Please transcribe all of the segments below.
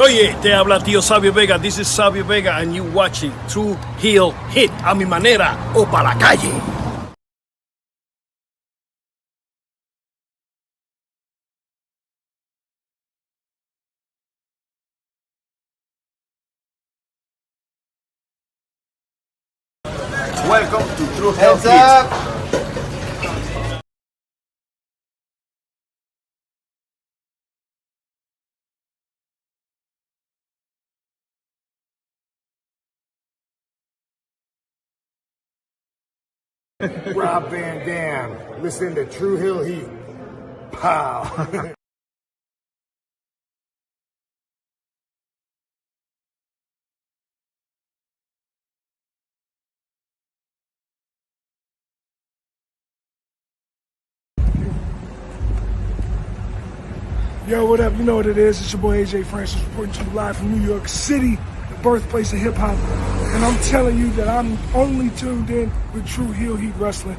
Oye, te habla tío Sabio Vega. This is Sabio Vega and you watching True Heel Hit a mi manera o pa' la calle. Welcome to True Heel Hit. Rob Van Dam, listening to True Heel Heat. Pow. Yo, what up? You know what it is. It's your boy AJ Francis reporting to you live from New York City, the birthplace of hip-hop. And I'm telling you that I'm only tuned in with True Heel Heat Wrestling.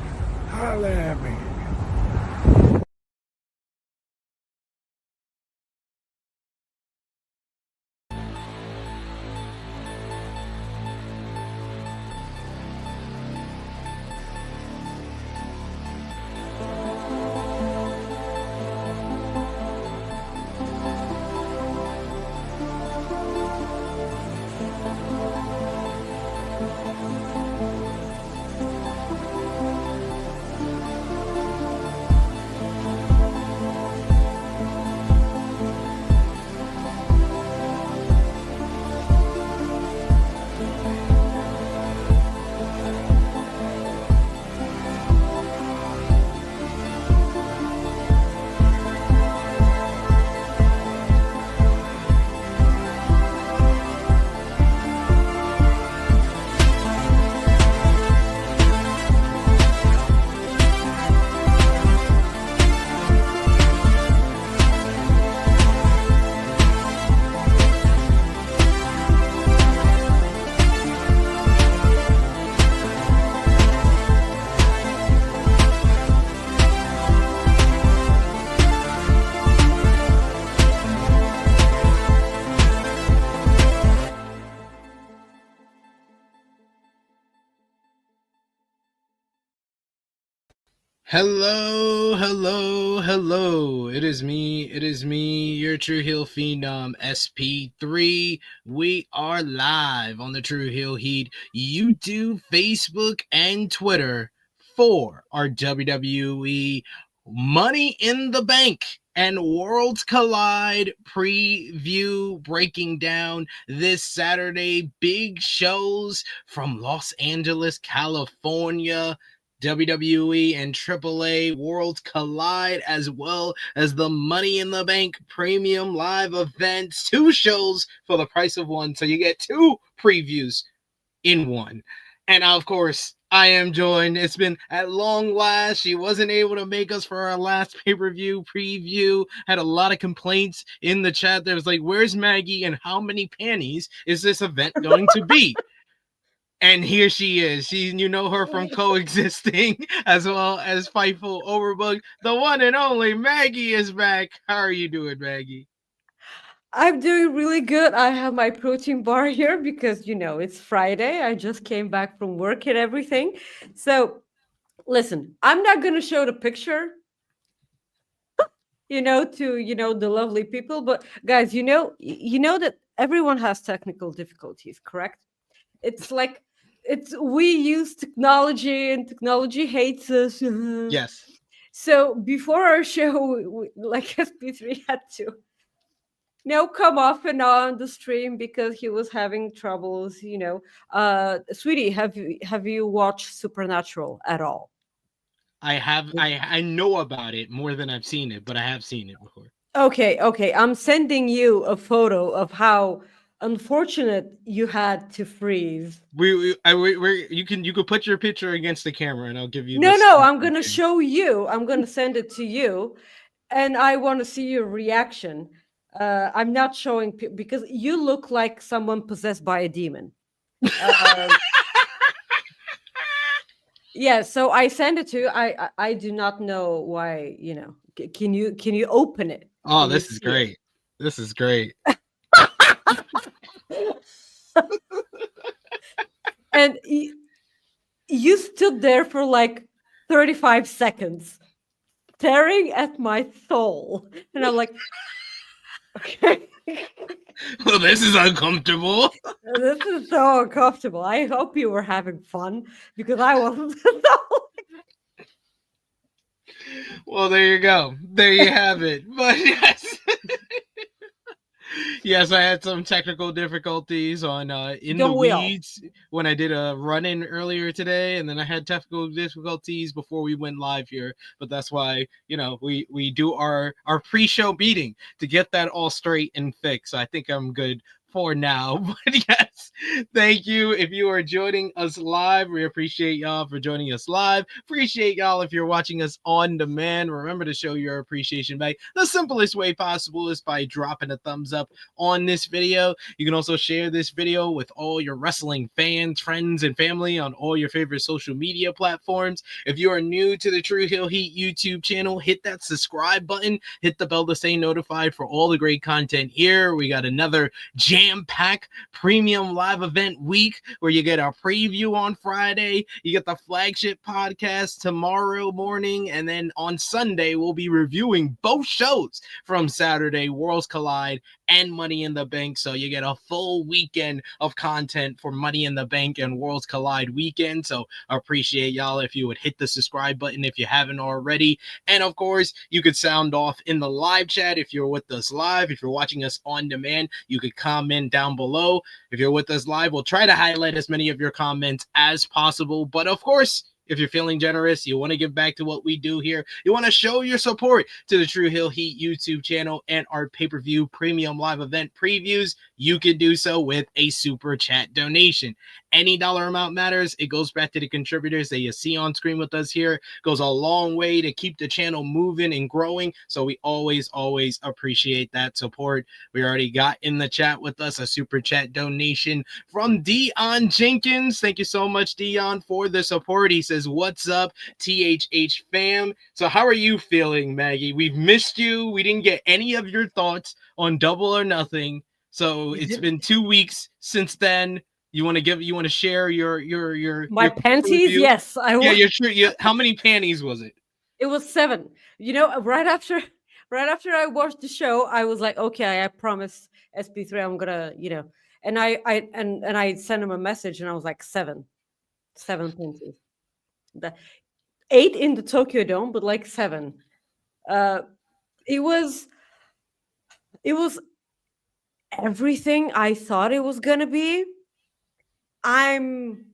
Holla at me. Hello, it is me, your True Heel Phenom, SP3. We are live on the True Heel Heat YouTube, Facebook, and Twitter for our WWE Money in the Bank and Worlds Collide preview, breaking down this Saturday big shows from Los Angeles, California. WWE and AAA Worlds Collide, as well as the Money in the Bank Premium Live events. 2 shows for the price of one, so you get 2 previews in one. And of course, I am joined. It's been at long last. She wasn't able to make us for our last pay-per-view preview. Had a lot of complaints in the chat. There was like, where's Maggie and how many panties is this event going to be? And here she is. You know her from Coexisting, as well as Fightful Overbooked. The one and only Maggie is back. How are you doing, Maggie? I'm doing really good. I have my protein bar here because, it's Friday. I just came back from work and everything. So, listen, I'm not going to show the picture, to, the lovely people. But, guys, you know that everyone has technical difficulties, correct? It's like, we use technology and technology hates us. Yes. So before our show, like SP3 had to come off and on the stream because he was having troubles. Sweetie, have you watched Supernatural at all? I have. I know about it more than I've seen it, but I have seen it before. Okay. I'm sending you a photo of how unfortunate you had to freeze. You can put your picture against the camera and I'll give you No, I'm going to show you. I'm going to send it to you and I want to see your reaction. I'm not showing because you look like someone possessed by a demon. Yeah, so I send it to you. I do not know why, Can you open it? Oh, this is great. This is great. And you stood there for like 35 seconds staring at my soul. And I'm like, okay. Well, this is uncomfortable. This is so uncomfortable. I hope you were having fun because I wasn't. Well, there you go. There you have it. But yes. Yes, I had some technical difficulties on in Don't the we all? weeds when I did a run-in earlier today, and then I had technical difficulties before we went live here. But that's why, you know, we do our pre-show meeting to get that all straight and fixed. So I think I'm good for now. But yes, thank you. If you are joining us live, we appreciate y'all for joining us live. Appreciate y'all if you're watching us on demand. Remember to show your appreciation back. The simplest way possible is by dropping a thumbs up on this video. You can also share this video with all your wrestling fans, friends, and family on all your favorite social media platforms. If you are new to the True Heel Heat YouTube channel, hit that subscribe button, hit the bell to stay notified for all the great content here. We got another jam-packed premium live event week where you get our preview on Friday, you get the flagship podcast tomorrow morning, and then on Sunday we'll be reviewing both shows from Saturday, Worlds Collide and Money in the Bank. So you get a full weekend of content for Money in the Bank and Worlds Collide weekend. So I appreciate y'all if you would hit the subscribe button if you haven't already. And of course, you could sound off in the live chat if you're with us live. If you're watching us on demand, you could comment down below. If you're with us live, we'll try to highlight as many of your comments as possible. But of course, if you're feeling generous, you want to give back to what we do here, you want to show your support to the True Heel Heat YouTube channel and our pay-per-view premium live event previews, you can do so with a super chat donation. Any dollar amount matters. It goes back to the contributors that you see on screen with us here. It goes a long way to keep the channel moving and growing. So we always appreciate that support. We already got in the chat with us a super chat donation from Dion Jenkins. Thank you so much, Dion, for the support. He says, "What's up, THH fam?" So how are you feeling, Maggie? We've missed you. We didn't get any of your thoughts on Double or Nothing. So it's been 2 weeks since then. You want to share your My panties? review? Yes, I will. Yeah, you're sure. How many panties was it? It was 7. You know, right after I watched the show, I was like, okay, I promised SP3 I'm gonna, you know, and I sent him a message and I was like 7 panties. 8 in the Tokyo Dome, but like 7. It was everything I thought it was gonna be. I'm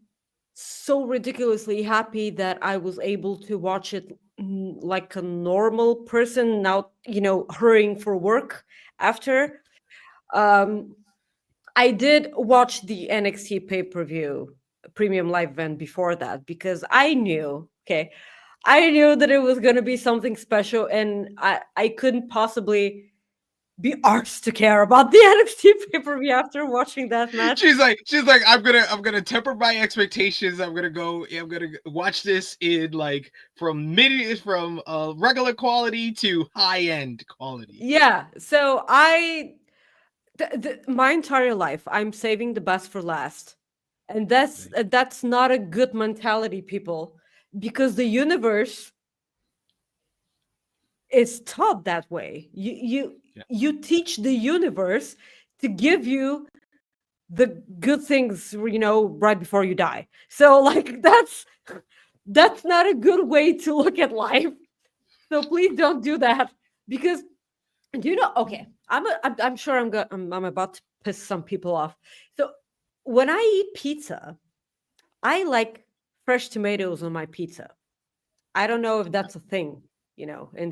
so ridiculously happy that I was able to watch it like a normal person, now, you know, hurrying for work after. I did watch the NXT pay-per-view premium live event before that because I knew that it was going to be something special, and I couldn't possibly be arsed to care about the NXT pay-per-view after watching that match. She's like, I'm gonna temper my expectations. I'm gonna watch this in like from regular quality to high-end quality. Yeah. So my entire life, I'm saving the best for last. And that's not a good mentality, people, because the universe is taught that way. You teach the universe to give you the good things, you know, right before you die. So like that's not a good way to look at life. So please don't do that, because do you know? Okay, I'm sure I'm about to piss some people off. So when I eat pizza, I like fresh tomatoes on my pizza. I don't know if that's a thing, you know, in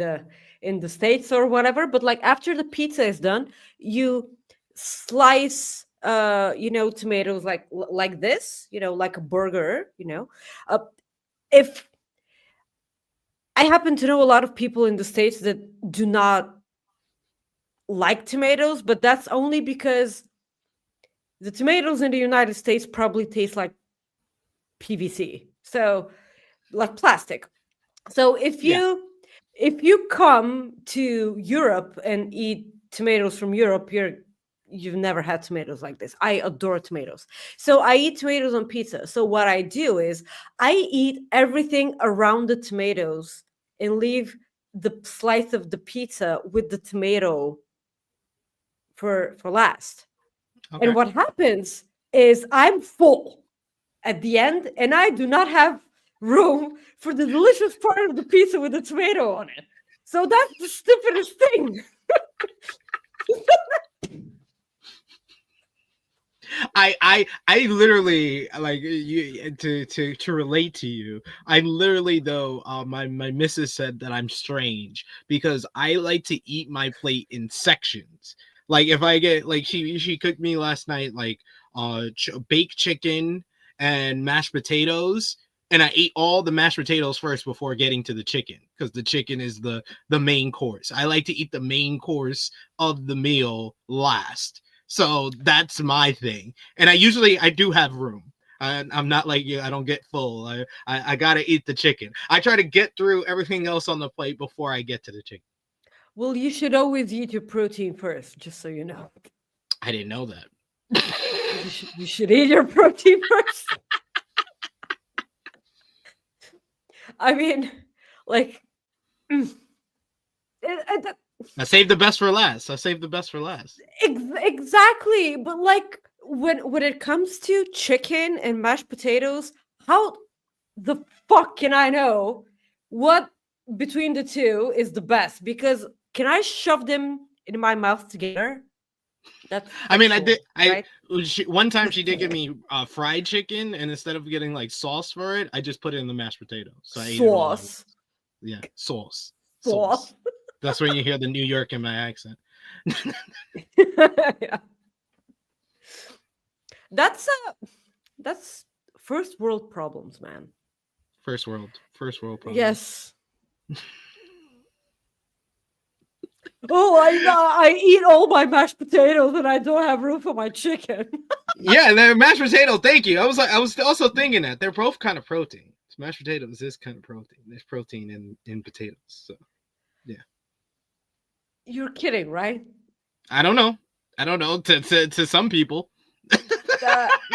the States or whatever, but like after the pizza is done, you slice you know, tomatoes like this, you know, like a burger, you know. If I happen to know a lot of people in the States that do not like tomatoes, but that's only because the tomatoes in the United States probably taste like PVC, so like plastic. So if you come to Europe and eat tomatoes from Europe, you're you've never had tomatoes like this. I adore tomatoes. So I eat tomatoes on pizza. So what I do is I eat everything around the tomatoes and leave the slice of the pizza with the tomato for last. Okay. And what happens is I'm full at the end, and I do not have room for the delicious part of the pizza with the tomato on it. So that's the stupidest thing. I literally, like, you to relate to you. I literally, though, my missus said that I'm strange because I like to eat my plate in sections. Like, if I get, like, she cooked me last night, like, baked chicken and mashed potatoes, and I ate all the mashed potatoes first before getting to the chicken, because the chicken is the main course. I like to eat the main course of the meal last. So that's my thing. And I do have room. I'm not like you. I don't get full. I got to eat the chicken. I try to get through everything else on the plate before I get to the chicken. Well, you should always eat your protein first, just so you know. I didn't know that. You should eat your protein first. I mean, like, I saved the best for last. Exactly. But like, when it comes to chicken and mashed potatoes, how the fuck can I know what between the two is the best? Because can I shove them in my mouth together? I mean, I did. Right? One time she did give me fried chicken, and instead of getting like sauce for it, I just put it in the mashed potatoes. So I ate it all. Yeah, sauce. That's when you hear the New York in my accent. Yeah. That's first world problems, man. First world problems. Yes. Oh, I eat all my mashed potatoes and I don't have room for my chicken. Yeah, they're mashed potatoes. Thank you. I was also thinking that they're both kind of protein. Mashed potatoes is kind of protein. There's protein in potatoes. So, yeah. You're kidding, right? I don't know. To some people.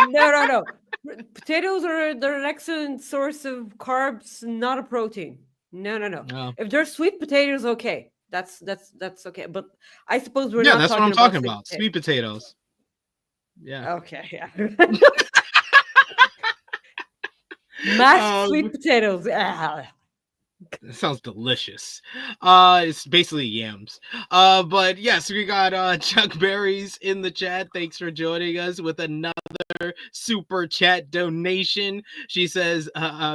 No. Potatoes they're an excellent source of carbs, not a protein. No. If they're sweet potatoes, okay. That's okay. But I suppose we're not. Yeah, that's what I'm talking about. Sweet potatoes. Yeah. Okay. Yeah. Mashed sweet potatoes. That sounds delicious. It's basically yams. But yes, we got Chuck Berry's in the chat. Thanks for joining us with another super chat donation. She says,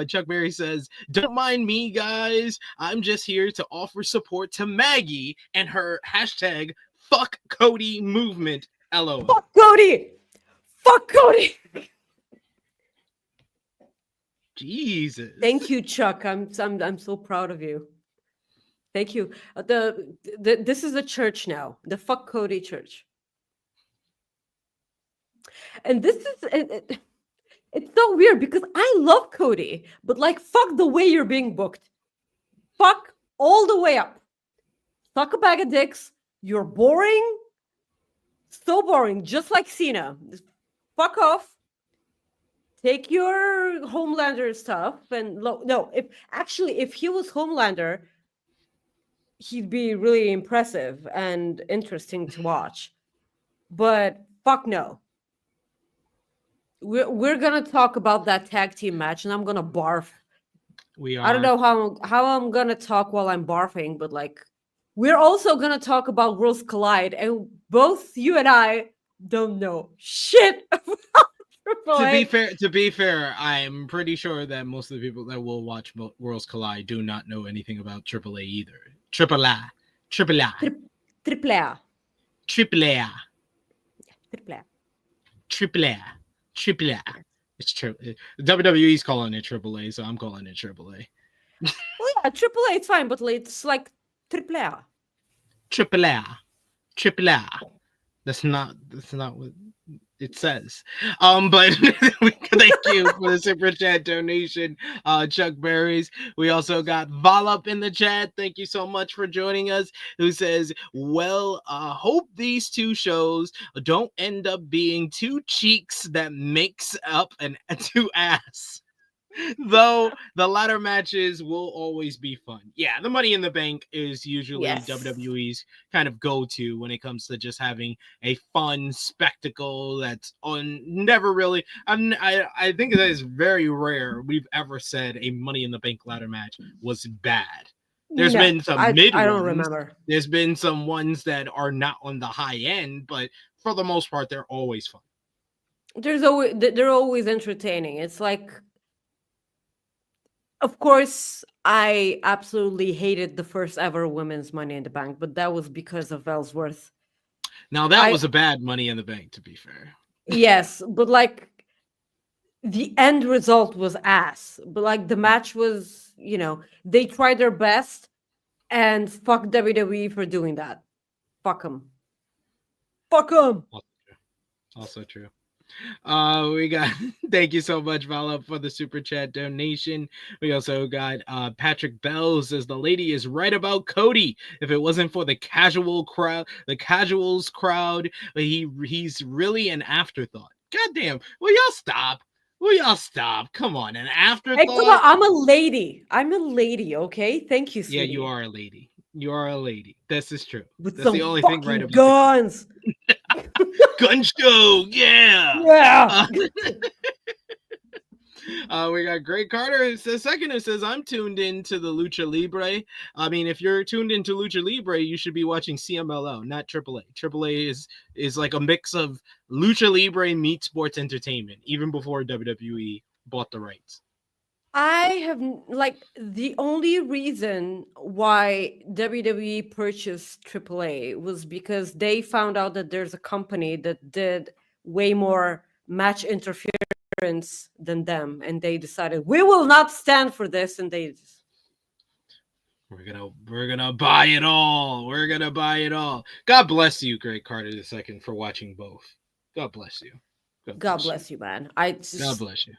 Chuck Berry says, "Don't mind me, guys. I'm just here to offer support to Maggie and her hashtag fuck Cody movement. LOL." Fuck Cody. Fuck Cody. Jesus. Thank you, Chuck. I'm so proud of you. Thank you. This is a church now, the Fuck Cody Church, and this is it's so weird because I love Cody, but like fuck the way you're being booked. Fuck all the way up. Suck a bag of dicks. You're boring. So boring, just like Cena. Just fuck off. Take your Homelander stuff and no. If he was Homelander, he'd be really impressive and interesting to watch. But fuck no. We're gonna talk about that tag team match, and I'm gonna barf. We are. I don't know how I'm gonna talk while I'm barfing, but like, we're also gonna talk about Worlds Collide, and both you and I don't know shit about. To be fair, I'm pretty sure that most of the people that will watch Worlds Collide do not know anything about AAA either. AAA. It's true. WWE's calling it AAA, so I'm calling it AAA. Well, yeah, AAA, it's fine, but it's like AAA. AAA. That's not what. It says. But thank you for the super chat donation, Chuck Berries. We also got Volup in the chat. Thank you so much for joining us. Who says, "Well, hope these two shows don't end up being two cheeks that mix up and two ass." Though the latter matches will always be fun. Yeah, the Money in the Bank is usually Yes. WWE's kind of go-to when it comes to just having a fun spectacle that's on never really. I think that is very rare we've ever said a Money in the Bank ladder match was bad. There's No, been some mid I don't ones. remember. There's been some ones that are not on the high end, but for the most part, they're always fun. They're always entertaining. It's like, of course, I absolutely hated the first ever women's Money in the Bank, but that was because of Ellsworth. Now that was a bad Money in the Bank, to be fair. Yes, but like the end result was ass. But like the match was, they tried their best, and fuck WWE for doing that. Fuck them. Fuck them. Also true. We got thank you so much, Vala, for the super chat donation. We also got Patrick Bell says the lady is right about Cody. If it wasn't for the casuals crowd, he's really an afterthought. Goddamn, will y'all stop? Come on, an afterthought. Hey, come on, I'm a lady, okay? Thank you, sweetie. Yeah, you are a lady. You are a lady. This is true. With That's some the only thing right about guns. Gun show, yeah. Yeah. We got Greg Carter who says second, who says I'm tuned into the Lucha Libre. I mean, if you're tuned into Lucha Libre, you should be watching CMLL, not AAA. AAA is like a mix of Lucha Libre meets sports entertainment, even before WWE bought the rights. I have the only reason why WWE purchased AAA was because they found out that there's a company that did way more match interference than them, and they decided we will not stand for this, and they just... We're gonna buy it all. We're gonna buy it all. God bless you, Greg Carter II, for watching both. God bless you. God bless you, man. God bless you.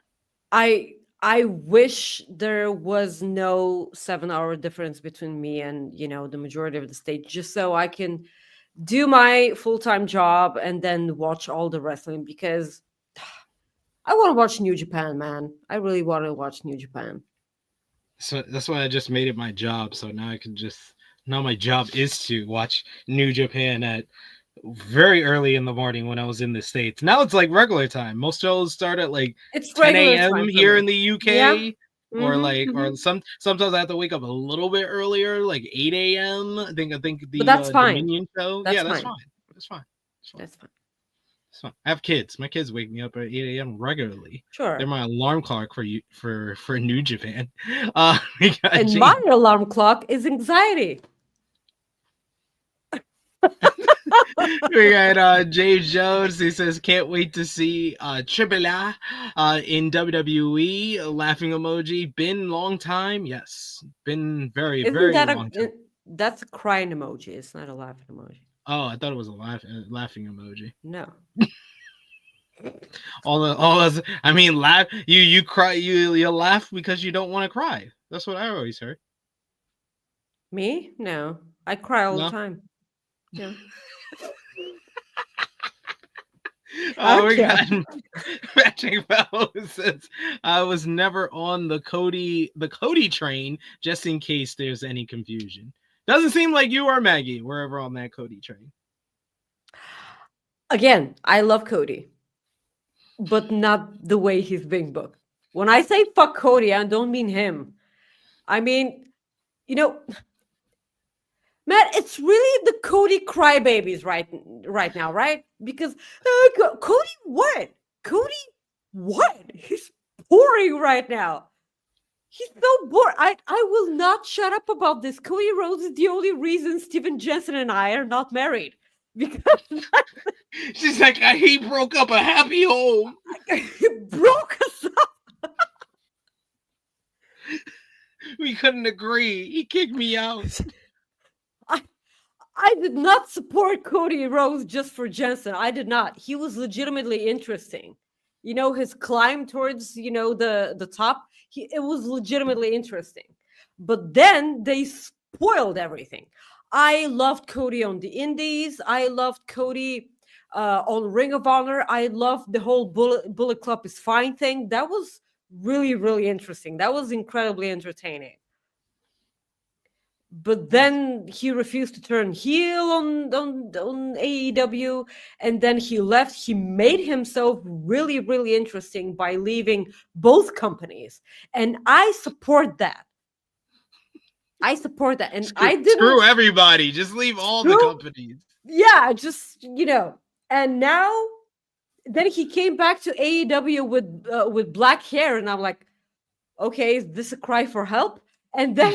I wish there was no 7-hour difference between me and, the majority of the state, just so I can do my full-time job and then watch all the wrestling, because I want to watch New Japan, man. I really want to watch New Japan. So that's why I just made it my job. So now my job is to watch New Japan at very early in the morning when I was in the States. Now it's like regular time. Most shows start at like it's 10 a.m. here in the UK. Yeah. Or or sometimes I have to wake up a little bit earlier, like 8 a.m. I think the but that's fine. Dominion show. That's that's fine. That's fine. fine. I have kids. My kids wake me up at 8 a.m. regularly. Sure. They're my alarm clock for New Japan. And my alarm clock is anxiety. We got James Jones. He says, can't wait to see AAA in WWE. Laughing emoji. Been long time. Yes. Been very long time. That's a crying emoji. It's not a laughing emoji. Oh, I thought it was a laughing emoji. No. I mean, laugh. You cry. You laugh because you don't want to cry. That's what I always heard. Me? No. I cry all the time. Yeah. We got Patrick Bell says I was never on the Cody train, just in case there's any confusion. Doesn't seem like you or Maggie were ever on that Cody train. Again, I love Cody, but not the way he's being booked. When I say fuck Cody, I don't mean him. I mean, Matt, it's really the Cody crybabies right now, right? Because Cody what? He's boring right now. He's so bored. I will not shut up about this. Cody Rhodes is the only reason Steven Jensen and I are not married. Because she's like, he broke up a happy home. He broke us up. We couldn't agree. He kicked me out. I did not support Cody Rhodes just for Jensen. I did not. He was legitimately interesting. You know, his climb towards, you know, the top, it was legitimately interesting. But then they spoiled everything. I loved Cody on the Indies. I loved Cody on Ring of Honor. I loved the whole Bullet Club is fine thing. That was really, really interesting. That was incredibly entertaining. But then he refused to turn heel on AEW, and then he left. He made himself really, really interesting by leaving both companies, and I support that. And I didn't screw everybody. Just leave all the companies. Yeah, just, you know. And now, then he came back to AEW with black hair, and I'm like, okay, is this a cry for help? And then.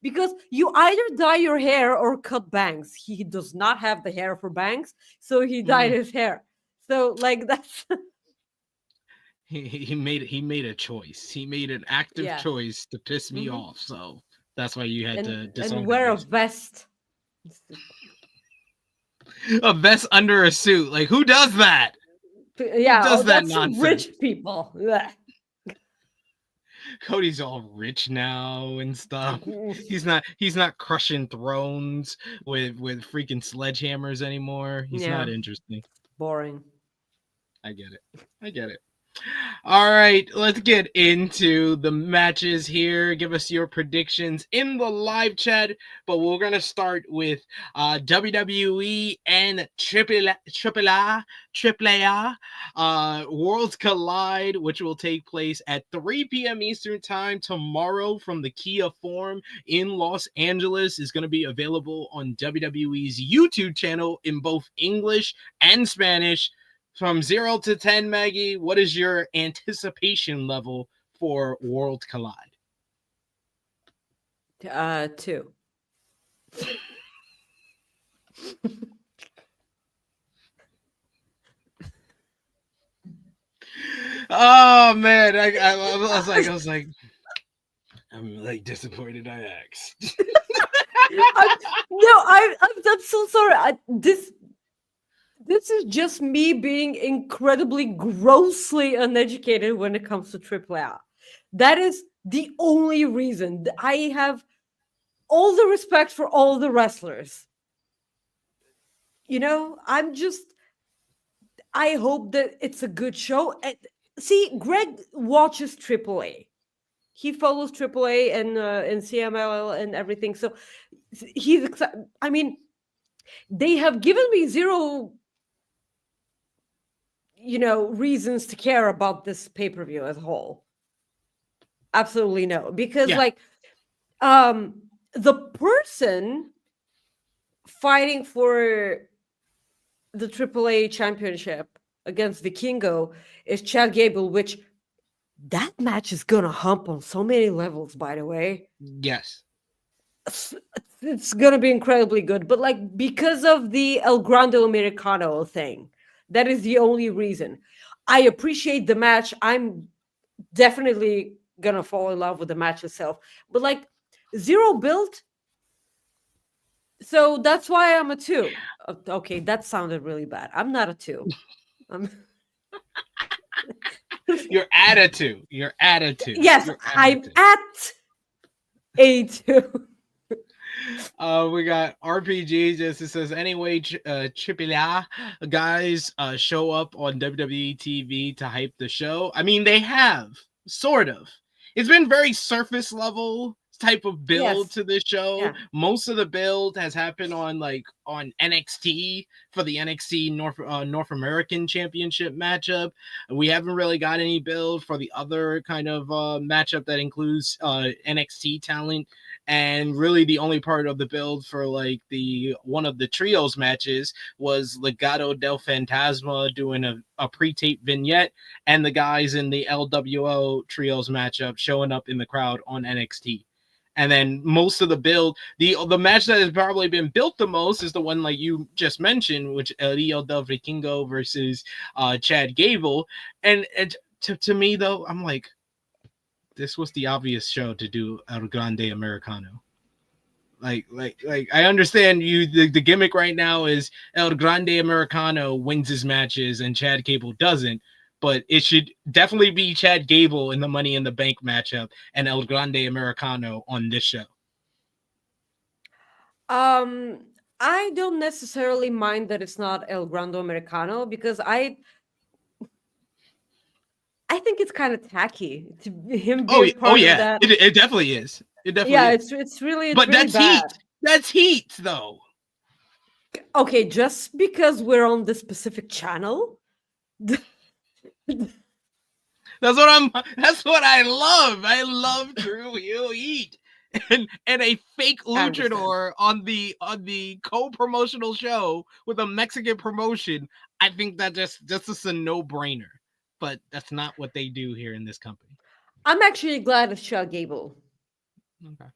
Because you either dye your hair or cut bangs. He does not have the hair for bangs, so he dyed his hair. So like that's he made a choice. He made an active choice to piss me off. So that's why you had to disown and wear him. a vest. A vest under a suit. Like, who does that? Yeah, who does that that's nonsense? rich people. Cody's all rich now and stuff. He's not crushing thrones with freaking sledgehammers anymore. He's not interesting. Boring. I get it. All right, let's get into the matches here. Give us your predictions in the live chat, but we're going to start with WWE and AAA Worlds Collide, which will take place at 3 p.m. Eastern Time tomorrow from the Kia Forum in Los Angeles. Is going to be available on WWE's YouTube channel in both English and Spanish. From 0 to 10, Maggie, what is your anticipation level for World Collide? 2. Oh man, I was like, I'm like disappointed I asked. I'm so sorry. This is just me being incredibly grossly uneducated when it comes to AAA. That is the only reason. I have all the respect for all the wrestlers. You know, I hope that it's a good show. And see, Greg watches AAA. He follows AAA and CMLL and everything. So he's excited. I mean, they have given me zero reasons to care about this pay-per-view as a whole. Absolutely no. Because the person fighting for the AAA championship against Vikingo is Chad Gable, which that match is gonna hump on so many levels, by the way. Yes. It's gonna be incredibly good. But like, because of the El Grande Americano thing, that is the only reason. I appreciate the match. I'm definitely gonna fall in love with the match itself. But like, zero build. So that's why I'm a 2. Okay, that sounded really bad. I'm not a 2. Your attitude. Yes, I'm at a 2. We got RPG. Just it says anyway. AAA guys show up on WWE TV to hype the show. I mean, they have sort of. It's been very surface level type of build to this show. Yeah. Most of the build has happened on NXT for the NXT North American Championship matchup. We haven't really got any build for the other kind of matchup that includes NXT talent. And really the only part of the build for like the one of the trios matches was Legado del Fantasma doing a pre-tape vignette and the guys in the LWO trios matchup showing up in the crowd on NXT. And then most of the build, the match that has probably been built the most is the one like you just mentioned, which Rio del Vikingo versus Chad Gable. And to me though, I'm like, this was the obvious show to do El Grande Americano. Like I understand you. The gimmick right now is El Grande Americano wins his matches and Chad Gable doesn't. But it should definitely be Chad Gable in the Money in the Bank matchup and El Grande Americano on this show. I don't necessarily mind that it's not El Grande Americano because I think it's kind of tacky to him being part of that. It definitely is. It definitely Yeah, is. it's really but really that's bad. heat. That's heat, though. Okay, just because we're on the specific channel. That's what I love. I love True Heel Heat. And a fake luchador on the co-promotional show with a Mexican promotion. I think that just is a no-brainer. But that's not what they do here in this company. I'm actually glad it's Chad Gable. Okay.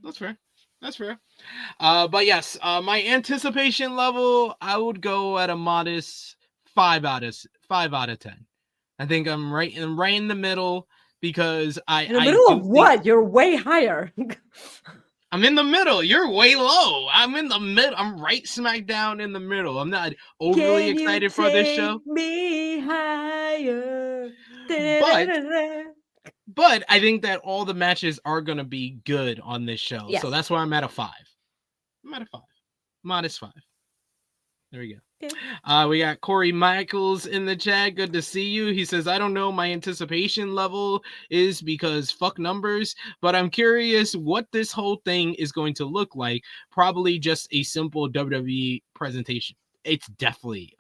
That's fair. That's fair. But yes, my anticipation level, I would go at a modest 5 out of 10. I think I'm right in the middle because in the middle of what? You're way higher. I'm in the middle. You're way low. I'm in the middle. I'm right smack down in the middle. I'm not overly excited for this show. Me higher. But I think that all the matches are going to be good on this show. Yes. So that's why I'm at a 5. I'm at a 5. Modest 5. There we go. Okay. We got Corey Michaels in the chat. Good to see you. He says, I don't know my anticipation level is because fuck numbers, but I'm curious what this whole thing is going to look like. Probably just a simple WWE presentation. It's definitely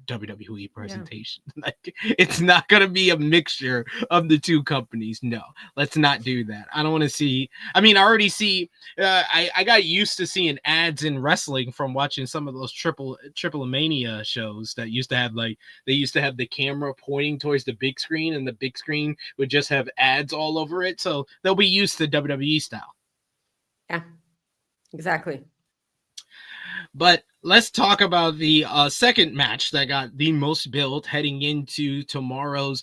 WWE presentation. Yeah. Like, it's not going to be a mixture of the two companies. No, let's not do that. I don't want to see. I mean, I already see. I got used to seeing ads in wrestling from watching some of those Triple Mania shows that used to have the camera pointing towards the big screen, and the big screen would just have ads all over it. So they'll be used to WWE style. Yeah, exactly. But let's talk about the second match that got the most build heading into tomorrow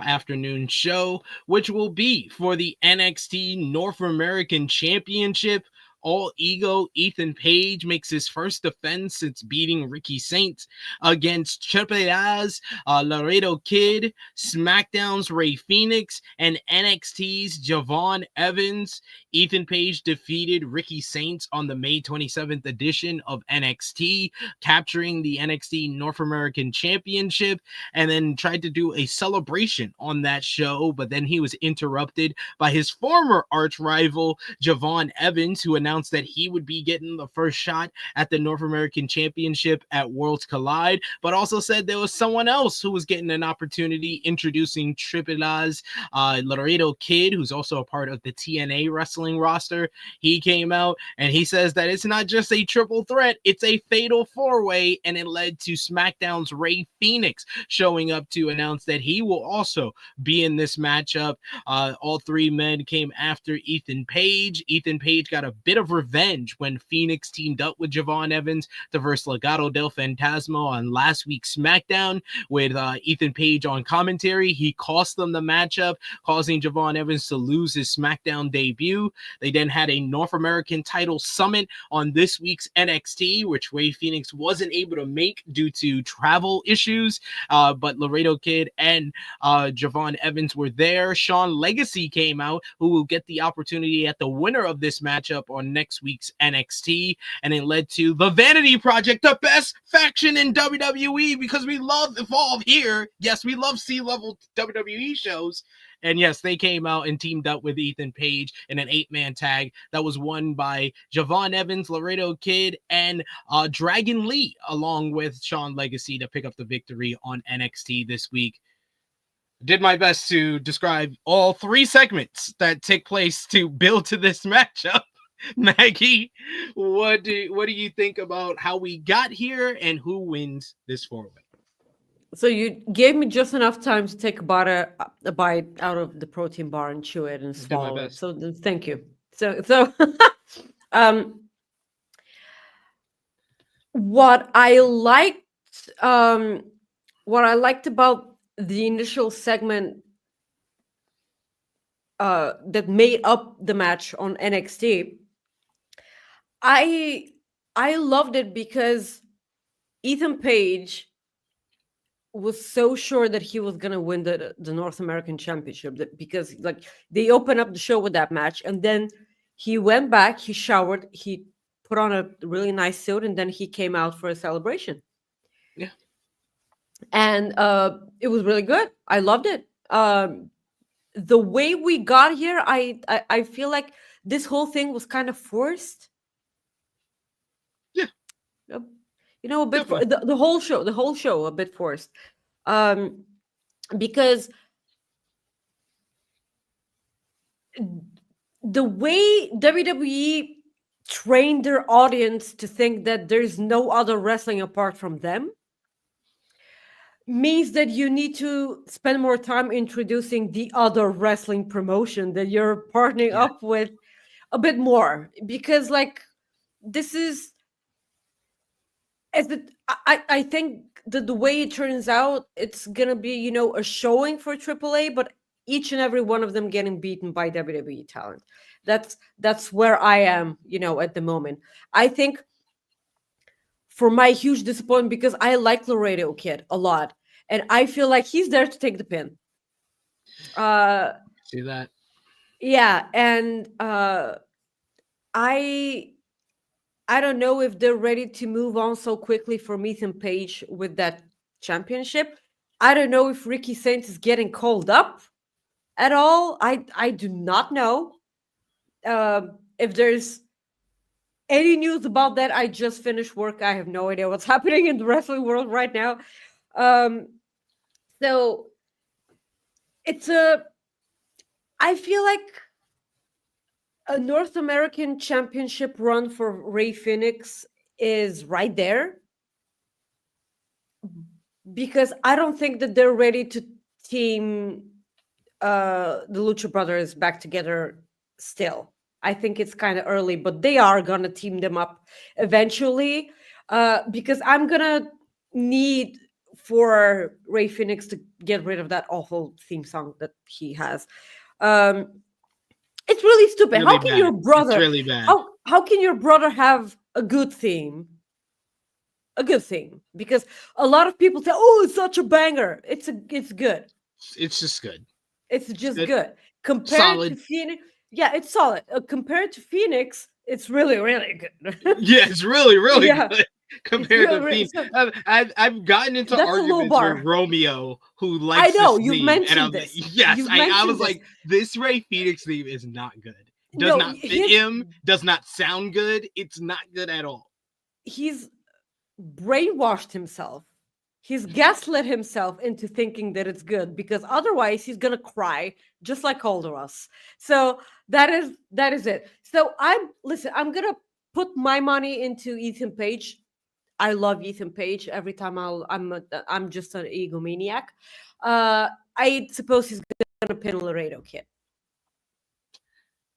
afternoon show, which will be for the NXT North American Championship. All Ego Ethan Page makes his first defense since beating Ricky Saints against AAA's Laredo Kid, SmackDown's Rey Fenix, and NXT's Javon Evans. Ethan Page defeated Ricky Saints on the May 27th edition of NXT, capturing the NXT North American Championship, and then tried to do a celebration on that show, but then he was interrupted by his former arch rival, Javon Evans, who announced that he would be getting the first shot at the North American Championship at Worlds Collide, but also said there was someone else who was getting an opportunity, introducing AAA's Laredo Kid, who's also a part of the TNA wrestling roster. He came out and he says that it's not just a triple threat, it's a fatal four-way, and it led to SmackDown's Rey Fenix showing up to announce that he will also be in this matchup. All three men came after Ethan Page. Ethan Page got a bit of revenge when Phoenix teamed up with Javon Evans to verse Legado del Fantasma on last week's SmackDown with Ethan Page on commentary. He cost them the matchup, causing Javon Evans to lose his SmackDown debut. They then had a North American title summit on this week's NXT, which Rey Fenix wasn't able to make due to travel issues, but Laredo Kid and Javon Evans were there. Sean Legacy came out, who will get the opportunity at the winner of this matchup on next week's NXT, and it led to the Vanity Project, the best faction in WWE, because we love Evolve here. Yes, we love C-level WWE shows. And yes, they came out and teamed up with Ethan Page in an 8-man tag that was won by Javon Evans, Laredo Kid, and Dragon Lee, along with Sean Legacy, to pick up the victory on NXT this week. Did my best to describe all three segments that take place to build to this matchup. Maggie, what do you think about how we got here and who wins this four-way? So you gave me just enough time to take a bite out of the protein bar and chew it and swallow it. So thank you. So what I liked about the initial segment that made up the match on NXT I loved it because Ethan Page was so sure that he was gonna win the North American Championship, because like they opened up the show with that match, and then he went back, he showered, he put on a really nice suit, and then he came out for a celebration. Yeah. And it was really good. I loved it. The way we got here, I feel like this whole thing was kind of forced. Yeah. A bit Definitely. the whole show a bit forced, because the way WWE trained their audience to think that there's no other wrestling apart from them means that you need to spend more time introducing the other wrestling promotion that you're partnering Yeah. up with a bit more, because like this is I think that the way it turns out, it's gonna be a showing for AAA, but each and every one of them getting beaten by WWE talent. That's where I am, at the moment. I think, for my huge disappointment, because I like Laredo Kid a lot, and I feel like he's there to take the pin. See that? Yeah, and I don't know if they're ready to move on so quickly from Ethan Page with that championship. I don't know if Ricky Saints is getting called up at all. I do not know. If there's any news about that, I just finished work. I have no idea what's happening in the wrestling world right now. So I feel like a North American Championship run for Rey Fenix is right there, because I don't think that they're ready to team the Lucha Brothers back together still. I think it's kind of early, but they are gonna team them up eventually, because I'm gonna need for Rey Fenix to get rid of that awful theme song that he has. It's really stupid. Really How can bad. your brother? It's really bad. How can your brother have a good theme? A good theme, because a lot of people say, "Oh, it's such a banger." It's good. It's just good. It's just Good. good compared to Solid. Phoenix. Yeah, it's solid. Compared to Phoenix, it's really good. Yeah, it's really, really Yeah, good compared to really, Phoenix. I've gotten into that's a low arguments bar. with Romeo, who I likes know this you've theme, and mentioned I'm like, this. yes, You've I mentioned was this. like, this Ray Phoenix theme is not good. Does No, not fit him. Does not sound good. It's not good at all. he's brainwashed himself. He's gaslit himself into thinking that it's good, because otherwise he's gonna cry just like all of us. So that is it. So I'm gonna put my money into Ethan Page. I love Ethan Page. Every time I'm just an egomaniac. I suppose he's gonna pin Laredo Kid.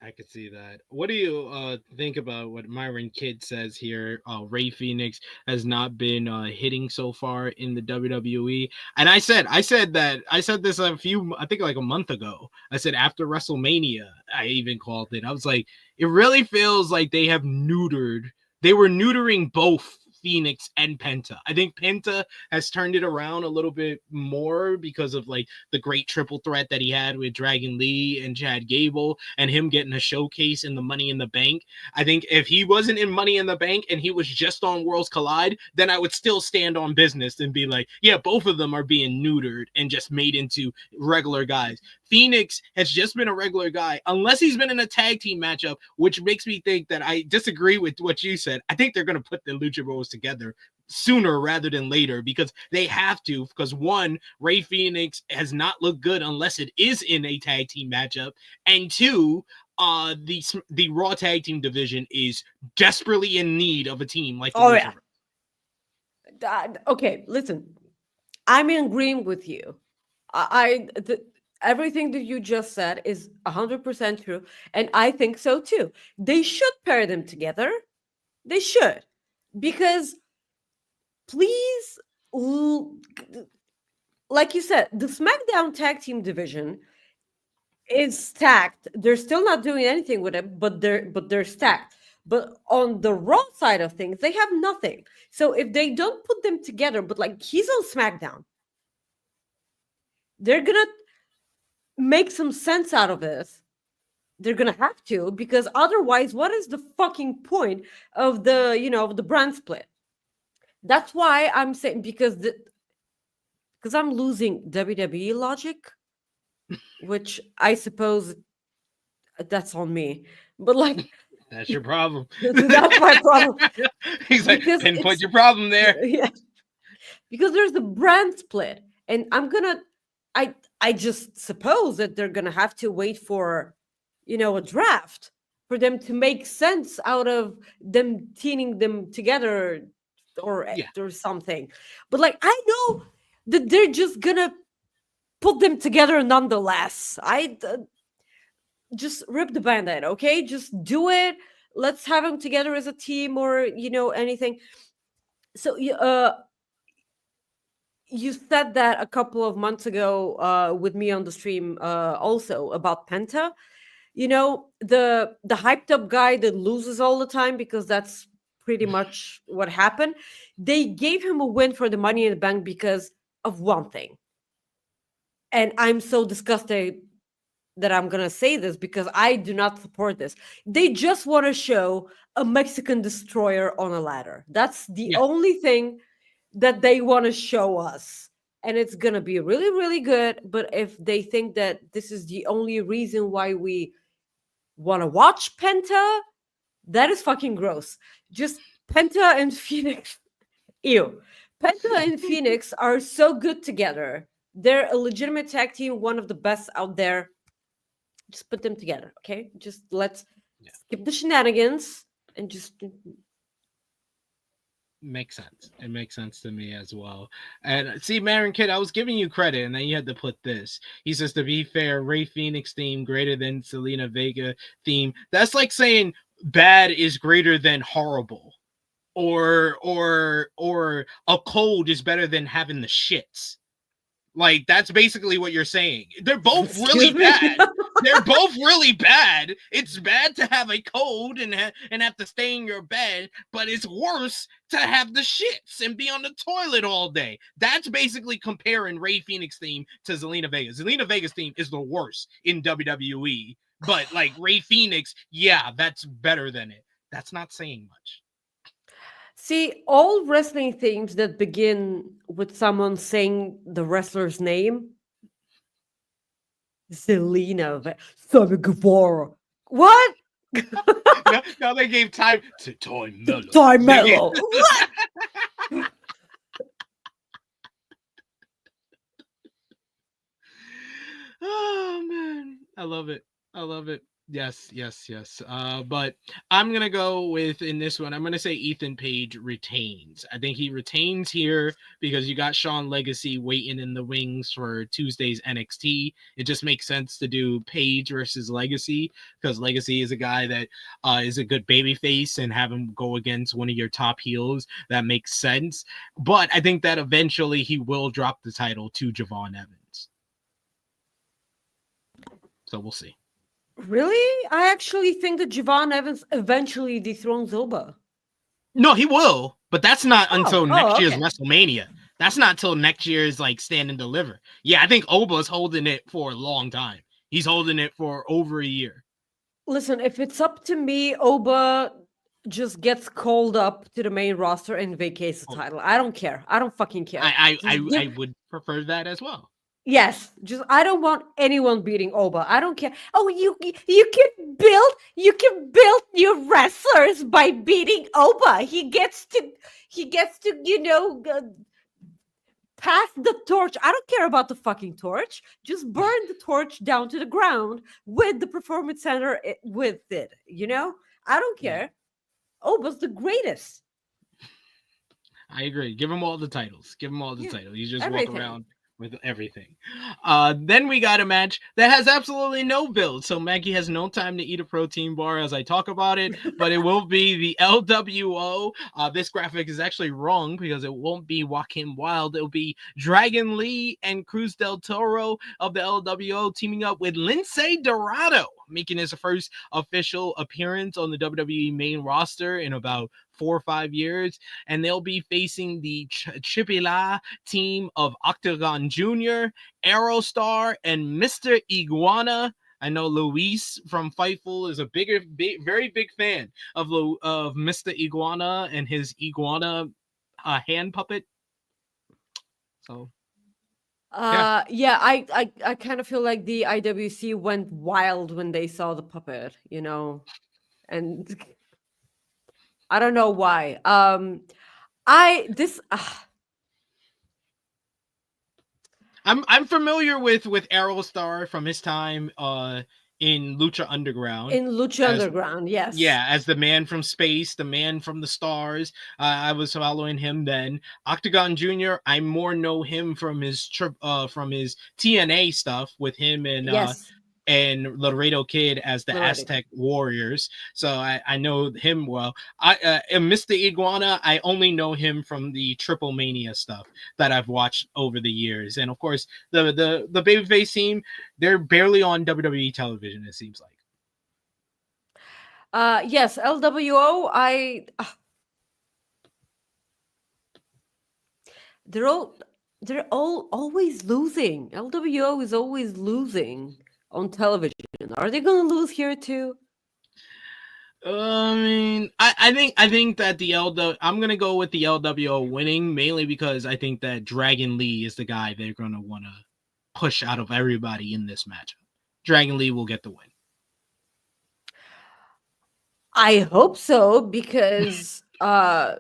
I could see that. What do you think about what Myron Kidd says here? Ray Phoenix has not been hitting so far in the WWE, and I said this I think like a month ago. I said after WrestleMania, I even called it. I was like, it really feels like they were neutering both Phoenix and Penta. I think Penta has turned it around a little bit more because of like the great triple threat that he had with Dragon Lee and Chad Gable, and him getting a showcase in the Money in the Bank. I think if he wasn't in Money in the Bank and he was just on Worlds Collide, then I would still stand on business and be like, yeah, both of them are being neutered and just made into regular guys. Phoenix has just been a regular guy, unless he's been in a tag team matchup, which makes me think that I disagree with what you said. I think they're going to put the Lucha Bros together sooner rather than later, because they have to, because one, Ray Phoenix has not looked good unless it is in a tag team matchup, and two, the Raw tag team division is desperately in need of a team like the Lucha Bros. Okay, listen, I'm in agreement with you. Everything that you just said is 100% true, and I think so too. They should pair them together. They should, because please, like you said, the SmackDown tag team division is stacked. They're still not doing anything with it, but they're stacked. But on the Raw side of things, they have nothing. So if they don't put them together, but like he's on SmackDown, they're gonna make some sense out of this. They're gonna have to, because otherwise, what is the fucking point of the of the brand split? That's why I'm saying, because I'm losing WWE logic, which I suppose that's on me. But like, That's your problem. that's my problem. He's like, Because pinpoint your problem there. Yeah, because there's the brand split, and I just suppose that they're gonna have to wait for a draft for them to make sense out of them teaming them together or something. But like, I know that they're just gonna put them together nonetheless. Just rip the band-aid, okay? Just do it. Let's have them together as a team, or anything. So you said that a couple of months ago with me on the stream also about Penta. The hyped up guy that loses all the time, because that's pretty much what happened. They gave him a win for the Money in the Bank because of one thing. And I'm so disgusted that I'm going to say this, because I do not support this. They just want to show a Mexican destroyer on a ladder. That's the only thing that they want to show us. And it's going to be really, really good. But if they think that this is the only reason why we want to watch Penta, that is fucking gross. Just Penta and Phoenix. Ew. Penta and Phoenix are so good together. They're a legitimate tag team, one of the best out there. Just put them together, okay? Just let's skip the shenanigans and just... Makes sense. It makes sense to me as well. And see, Marin Kid, I was giving you credit, and then you had to put this. He says, to be fair, Ray Phoenix theme greater than Selena Vega theme. That's like saying bad is greater than horrible, or a cold is better than having the shits. Like, that's basically what you're saying. They're both really bad. They're both really bad. It's bad to have a cold and have to stay in your bed, but it's worse to have the shits and be on the toilet all day. That's basically comparing Ray Phoenix theme to Zelina Vega. Zelina Vega's theme is the worst in WWE, but like Ray Phoenix, yeah, that's better than it. That's not saying much. See, all wrestling themes that begin with someone saying the wrestler's name, Zelina, Sammy Guevara. What? now they gave time to Toy Mello. Toy Mello. What? Oh man, I love it. Yes. But I'm gonna go with, in this one, I'm gonna say Ethan Page retains. I think he retains here because you got Shawn Legacy waiting in the wings for Tuesday's NXT. It just makes sense to do Page versus Legacy, because Legacy is a guy that is a good babyface, and have him go against one of your top heels. That makes sense. But I think that eventually he will drop the title to Javon Evans. So we'll see. Really? I actually think that Javon Evans eventually dethrones Oba. No, he will, but that's not until next year's okay. WrestleMania. That's not till next year's like Stand and Deliver. Yeah, I think Oba's holding it for a long time. He's holding it for over a year. Listen, if it's up to me, Oba just gets called up to the main roster and vacates the title. I don't care. I don't fucking care. I would prefer that as well. Yes, just I don't want anyone beating Oba. I don't care. Oh, you can build your wrestlers by beating Oba. He gets to pass the torch. I don't care about the fucking torch. Just burn the torch down to the ground with the performance center with it. I don't care. Oba's the greatest. I agree. Give him all the titles. titles. You just everything. Walk around with everything. Then we got a match that has absolutely no build. So Maggie has no time to eat a protein bar as I talk about it, but it will be the LWO. This graphic is actually wrong because it won't be Joaquin Wilde. It'll be Dragon Lee and Cruz del Toro of the LWO teaming up with Lince Dorado making his first official appearance on the WWE main roster in about 4 or 5 years, and they'll be facing the AAA team of Octagon Jr., Aerostar, and Mr. Iguana. I know Luis from Fightful is a very big fan of Mr. Iguana and his iguana hand puppet. So, yeah, I kind of feel like the IWC went wild when they saw the puppet, and I don't know why. I'm familiar with Aerostar from his time in Lucha Underground. Underground, yes. Yeah, as the man from space, the man from the stars. I was following him then. Octagon Jr., I more know him from his TNA stuff with him and Laredo Kid as the Aztec Warriors. So I know him well. And Mr. Iguana, I only know him from the Triple Mania stuff that I've watched over the years. And of course, the babyface team, they're barely on WWE television, it seems like. Yes, LWO, they're all always losing. LWO is always losing on television. Are they going to lose here too? I mean, I think that I'm gonna go with the LWO winning, mainly because I think that Dragon Lee is the guy they're gonna want to push out of everybody in this matchup. Dragon Lee will get the win. I hope so, because I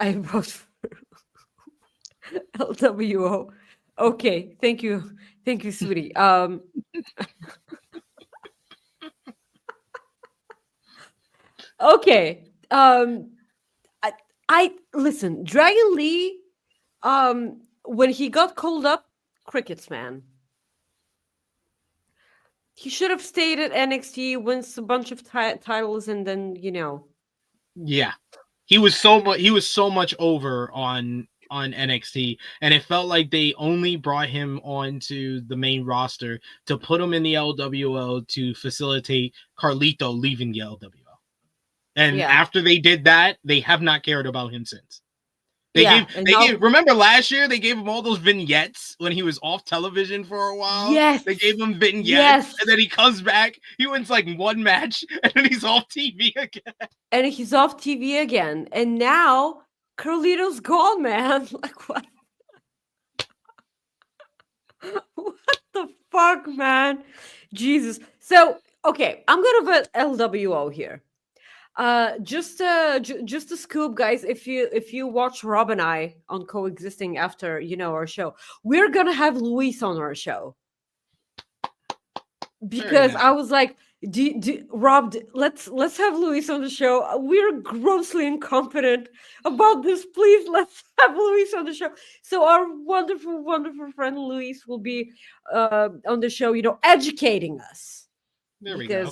wrote for LWO. Okay, thank you, sweetie. Okay. I listen, Dragon Lee, when he got called up, crickets, man. He should have stayed at NXT, wins a bunch of titles, and then Yeah, he was so much over on NXT, and it felt like they only brought him onto the main roster to put him in the LWO to facilitate Carlito leaving the LWO. And after they did that, they have not cared about him since. Remember last year they gave him all those vignettes when he was off television for a while. Yes, they gave him vignettes, and then he comes back. He wins like one match, and then he's off TV again. And now Carlito's gone, man. Like what? What the fuck, man? Jesus. So okay, I'm gonna put LWO here. Just a scoop, guys. If you watch Rob and I on Coexisting after our show, we're gonna have Luis on our show, because I was like, Rob, let's have Luis on the show. We're grossly incompetent about this. Please, let's have Luis on the show. So our wonderful, wonderful friend Luis will be on the show, educating us. There we go.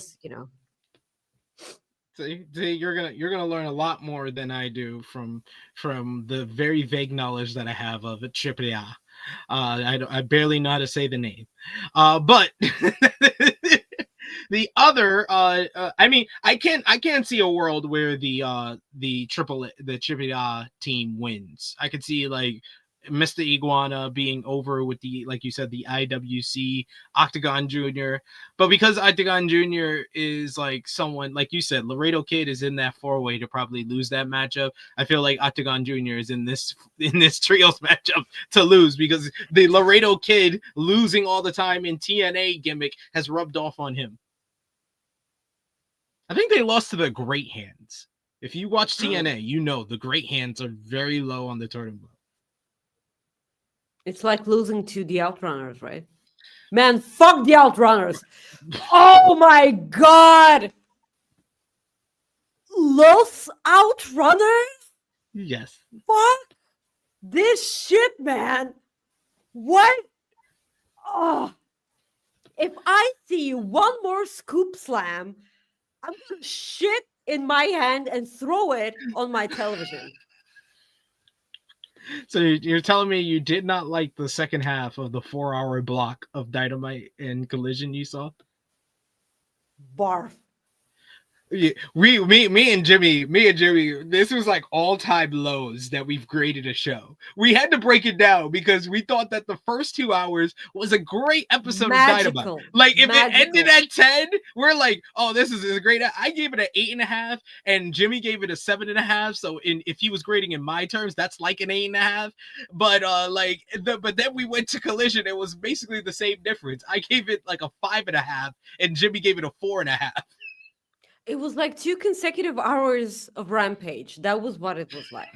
So you're gonna learn a lot more than I do from the very vague knowledge that I have of AAA. I barely know how to say the name, but the other, I mean, I can't see a world where the AAA team wins. I could see like Mr. Iguana being over with like you said, the IWC, Octagon Jr. But because Octagon Jr. is like someone, like you said, Laredo Kid is in that 4-way to probably lose that matchup. I feel like Octagon Jr. is in this trios matchup to lose, because the Laredo Kid losing all the time in TNA gimmick has rubbed off on him. I think they lost to the Great Hands. If you watch TNA, the Great Hands are very low on the totem pole. It's like losing to the Outrunners, right? Man, fuck the Outrunners. Oh my god. Los Outrunners? Yes. Fuck this shit, man. What? Oh. If I see one more scoop slam, I'm gonna shit in my hand and throw it on my television. So you're telling me you did not like the second half of the 4-hour block of Dynamite and Collision you saw? Barf. Yeah, me and Jimmy, this was like all-time lows that we've graded a show. We had to break it down because we thought that the first 2 hours was a great episode of Dynamite. Like, if it ended at 10, we're like, oh, this is a great. I gave it an 8.5, and Jimmy gave it a 7.5. So if he was grading in my terms, that's like an 8.5. But but then we went to Collision. It was basically the same difference. I gave it like a 5.5, and Jimmy gave it a 4.5. It was like 2 consecutive hours of Rampage. That was what it was like.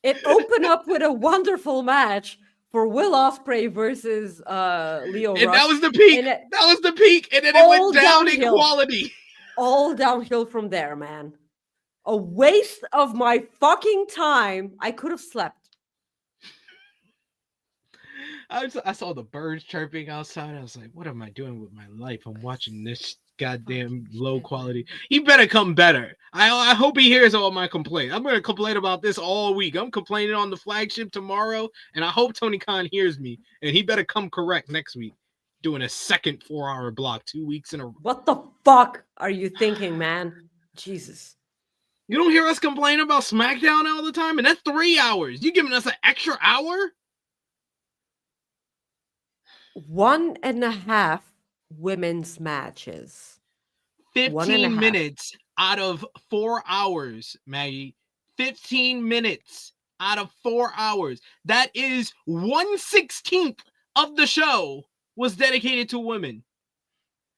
It opened up with a wonderful match for Will Ospreay versus Lio Rush. And that was the peak. That was the peak. And then it went down in quality. All downhill from there, man. A waste of my fucking time. I could have slept. I saw the birds chirping outside. I was like, what am I doing with my life? I'm watching this goddamn low quality. He better come better. I hope he hears all my complaints. I'm going to complain about this all week. I'm complaining on the flagship tomorrow, and I hope Tony Khan hears me, and he better come correct next week. Doing a second 4-hour block 2 weeks in a row. What the fuck are you thinking, man? Jesus. You don't hear us complain about SmackDown all the time, and that's 3 hours. You giving us an extra hour? 1.5 women's matches. 15 minutes out of 4 hours, Maggie. 15 minutes out of 4 hours. That is 1/16 of the show was dedicated to women.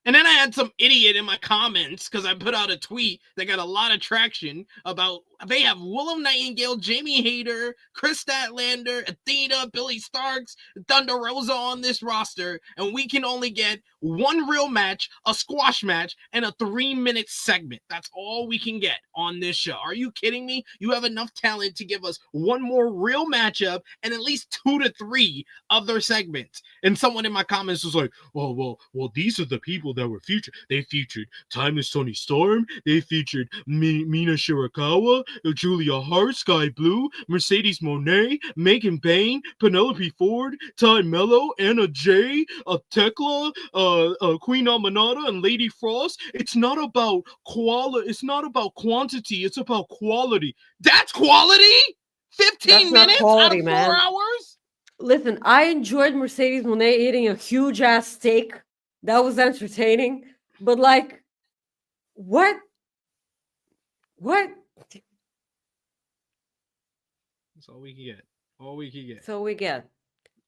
And then I had some idiot in my comments because I put out a tweet that got a lot of traction about they have Willow Nightingale, Jamie Hayter, Chris Statlander, Athena, Billy Starks, Thunder Rosa on this roster, and we can only get one real match, a squash match, and a 3-minute segment. That's all we can get on this show. Are you kidding me? You have enough talent to give us one more real matchup and at least 2 to 3 other segments. And someone in my comments was like, well, these are the people that were featured. They featured Timeless Tony Storm. They featured Mina Shirakawa, Julia Hart, Sky Blue, Mercedes Moné, Megan Bain, Penelope Ford, Ty Mello, Anna Jay, Tekla, Queen Amanada, and Lady Frost. It's not about quality. It's not about quantity. It's about quality. That's quality. 15 minutes quality, out of 4 hours. Listen, I enjoyed Mercedes Moné eating a huge ass steak. That was entertaining. But like, what? That's all we can get. All we can get. So we get.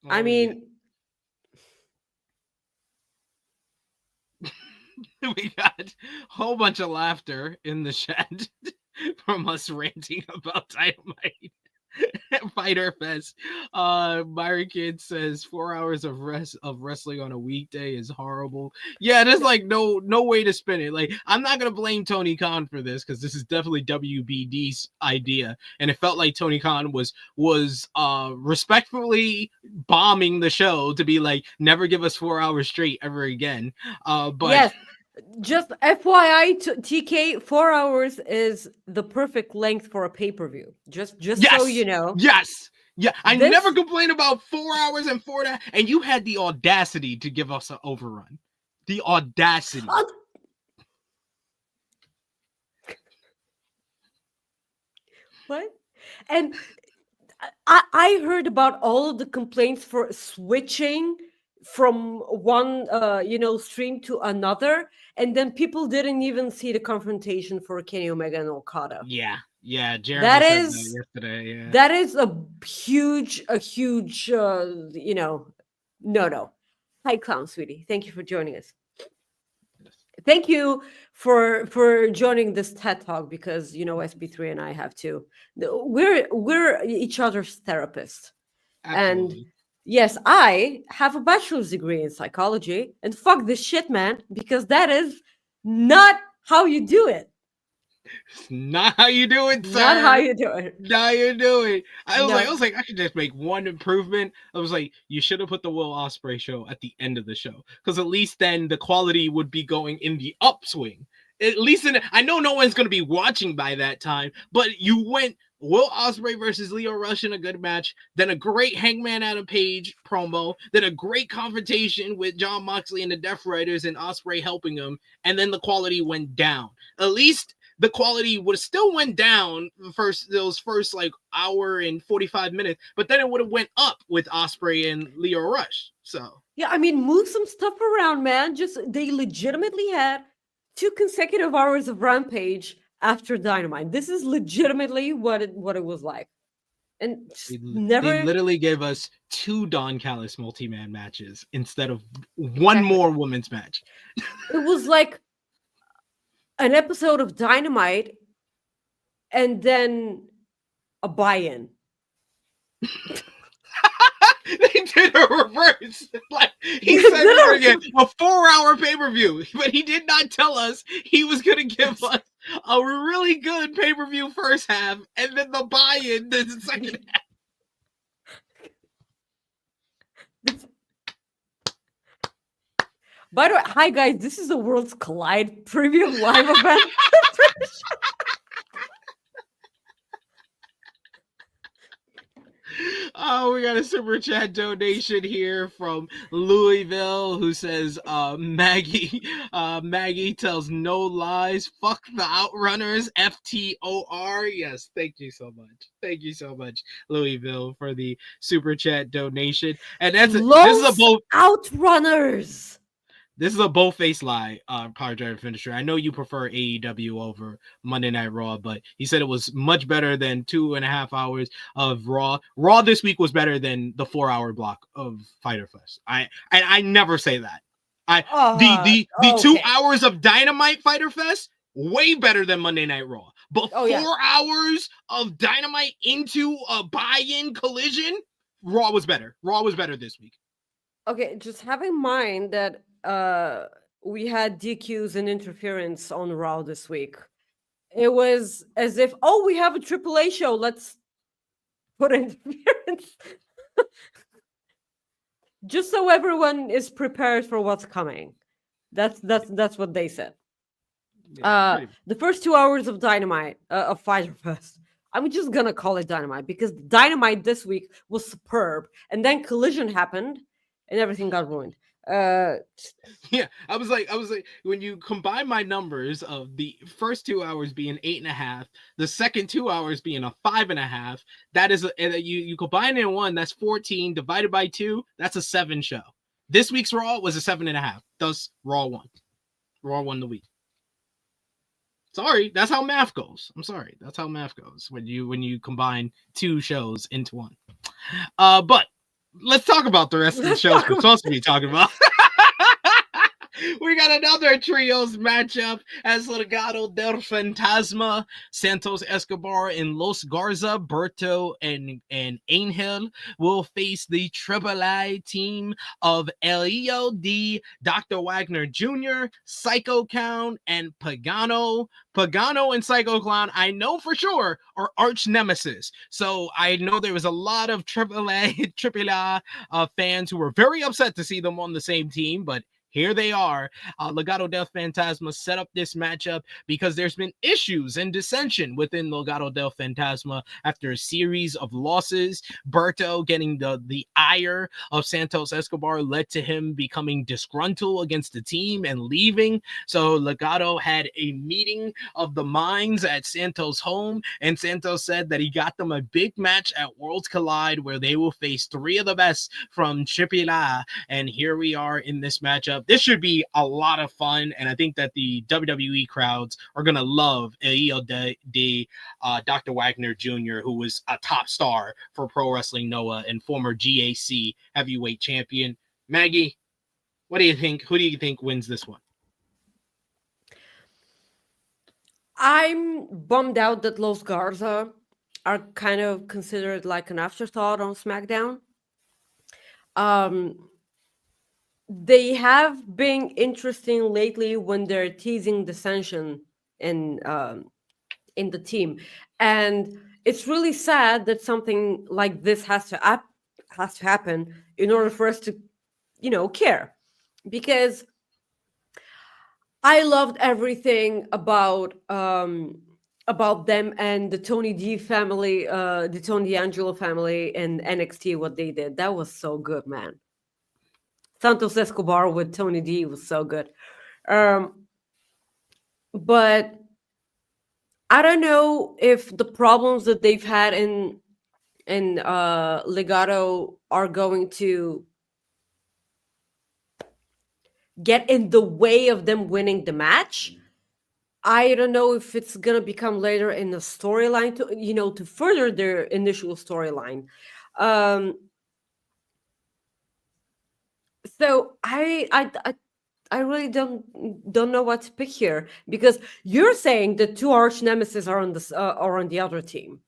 I mean, we got a whole bunch of laughter in the chat from us ranting about Dynamite. Fighter Fest. Myron Kid says 4 hours of wrestling on a weekday is horrible. Yeah, there's like no way to spin it. Like, I'm not gonna blame Tony Khan for this because this is definitely WBD's idea, and it felt like Tony Khan was respectfully bombing the show to be like, never give us 4 hours straight ever again. But yes. Just FYI, TK, 4 hours is the perfect length for a pay-per-view. Just yes! So you know. Yes. Yeah, I never complain about 4 hours and 4 days, and you had the audacity to give us an overrun. The audacity. What? And I heard about all of the complaints for switching from one stream to another, and then people didn't even see the confrontation for Kenny Omega and Okada. Yeah, Jeremy that said is that yesterday. Yeah, that is a huge no. Hi, Clown Sweetie, thank you for joining us. Thank you for joining this TED Talk because SP3 and I have to. We're each other's therapists. Absolutely. And yes, I have a bachelor's degree in psychology, and fuck this shit, man, because that is not how you do it. It's not how you do it, sir. Not how you do it. Not you do it. I was like, I could just make one improvement. I was like, you should have put the Will Ospreay show at the end of the show, because at least then the quality would be going in the upswing. At least I know no one's going to be watching by that time, but you went Will Ospreay versus Lio Rush in a good match, then a great Hangman Adam Page promo, then a great confrontation with Jon Moxley and the Death Riders and Ospreay helping him, and then the quality went down. At least the quality would still went down those first like hour and 45 minutes, but then it would have went up with Ospreay and Lio Rush. So yeah, I mean, move some stuff around, man. Just they legitimately had 2 consecutive hours of Rampage after Dynamite. This is legitimately what it was like, and they literally gave us 2 Don Callis multi-man matches instead of one more women's match. It was like an episode of Dynamite and then a buy-in. They did a reverse. Like he said we're again a 4-hour pay-per-view, but he did not tell us he was gonna give us a really good pay-per-view first half and then the buy-in the second half. By the way, hi guys, this is the Worlds Collide Preview live event. Oh, we got a super chat donation here from Louisville who says, Maggie tells no lies. Fuck the Outrunners. FTOR. Yes, thank you so much. Thank you so much, Louisville, for the super chat donation. And this is a both Outrunners. This is a bold-faced lie, Power Driver Finisher. I know you prefer AEW over Monday Night Raw, but he said it was much better than 2.5 hours of Raw. Raw this week was better than the 4-hour block of Fyter Fest. I never say that. The 2 hours of Dynamite Fyter Fest way better than Monday Night Raw. But 4 hours of Dynamite into a buy-in collision, Raw was better. Raw was better this week. Okay, just have in mind that we had DQs and interference on Raw this week. It was as if, we have a AAA show. Let's put interference. Just so everyone is prepared for what's coming. That's what they said. The first 2 hours of Dynamite, of Fyter Fest, I'm just gonna call it Dynamite because Dynamite this week was superb, and then Collision happened, and everything got ruined. I was like, when you combine my numbers of the first 2 hours being 8.5, the second 2 hours being a 5.5, that is you combine it in one, that's 14 divided by 2, that's a 7 show. This week's Raw was a 7.5. Thus, Raw won. Raw won the week. Sorry, that's how math goes. I'm sorry, that's how math goes when you combine 2 shows into one. But let's talk about the rest of the shows we're supposed to be talking about. We got another trios matchup as Legado del Fantasma, Santos Escobar and Los Garza, Berto and Angel will face the AAA team of Elio D, Dr. Wagner Jr., Psycho Clown, and Pagano. Pagano and Psycho Clown, I know for sure, are arch nemesis. So I know there was a lot of AAA fans who were very upset to see them on the same team, but here they are. Legado del Fantasma set up this matchup because there's been issues and dissension within Legado del Fantasma after a series of losses. Berto getting the ire of Santos Escobar led to him becoming disgruntled against the team and leaving. So Legado had a meeting of the minds at Santos' home, and Santos said that he got them a big match at Worlds Collide where they will face 3 of the best from AAA. And here we are in this matchup. This should be a lot of fun, and I think that the WWE crowds are going to love Elio de Dr. Wagner Jr., who was a top star for Pro Wrestling Noah and former GAC heavyweight champion. Maggie, what do you think? Who do you think wins this one? I'm bummed out that Los Garza are kind of considered like an afterthought on SmackDown. They have been interesting lately when they're teasing dissension in the team, and it's really sad that something like this has to happen in order for us to, care. Because I loved everything about about them and the Tony D family, the Tony D'Angelo family and NXT, what they did. That was so good, man. Santos Escobar with Tony D was so good. But I don't know if the problems that they've had in Legado are going to get in the way of them winning the match. I don't know if it's gonna become later in the storyline to further their initial storyline. So I really don't know what to pick here, because you're saying the two arch nemesis are on the other team.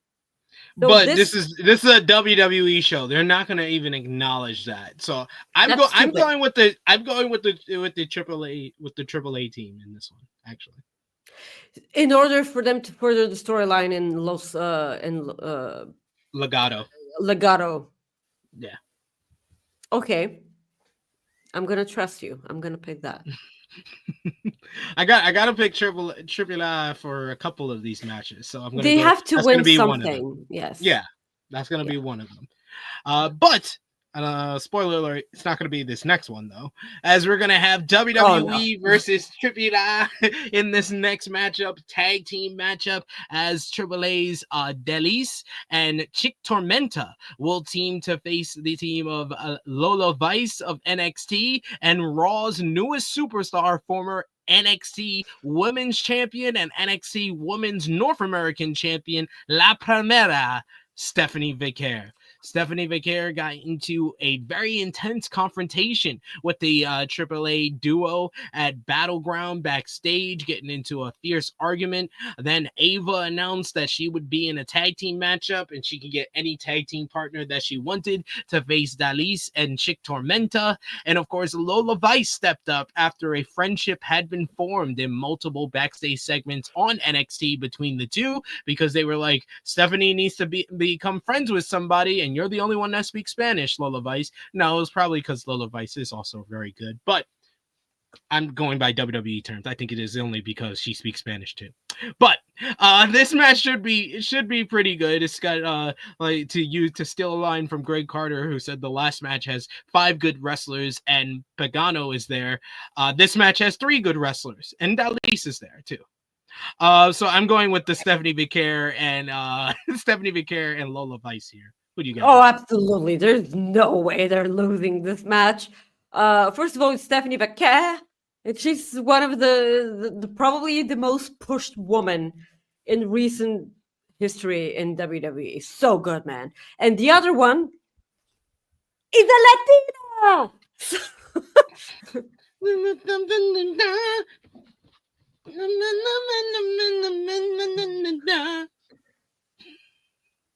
So but this is a WWE show. They're not going to even acknowledge that. So I'm going with the AAA team in this one, actually. In order for them to further the storyline in Legado. Yeah. Okay. I'm gonna trust you. I'm gonna pick that. I gotta pick AAA for a couple of these matches, so I'm gonna. They have to win something. Yes. Yeah, that's gonna be one of them. But spoiler alert, it's not gonna be this next one though, as we're gonna have WWE versus AAA in this next matchup, tag team matchup, as AAA's Delis and Chick Tormenta will team to face the team of Lola Vice of NXT and Raw's newest superstar, former NXT Women's Champion and NXT Women's North American Champion, La Primera, Stephanie Vicaire. Stephanie Vicaire got into a very intense confrontation with the AAA duo at Battleground backstage, getting into a fierce argument. Then Ava announced that she would be in a tag team matchup and she could get any tag team partner that she wanted to face Dalis and Chick Tormenta. And of course, Lola Vice stepped up after a friendship had been formed in multiple backstage segments on NXT between the two, because they were like, Stephanie needs to become friends with somebody, and you're the only one that speaks Spanish, Lola Vice. No, it was probably because Lola Vice is also very good, but I'm going by WWE terms. I think it is only because she speaks Spanish too. But this match should be pretty good. It's got to steal a line from Greg Carter, who said the last match has 5 good wrestlers and Pagano is there. This match has 3 good wrestlers and Dalise is there too. So I'm going with the Stephanie Vicaire and Lola Vice here. Who do you got? Oh, absolutely. There's no way they're losing this match. First of all, it's Stephanie Vicaire. And she's one of the probably the most pushed woman in recent history in WWE. So good, man. And the other one is a Latina.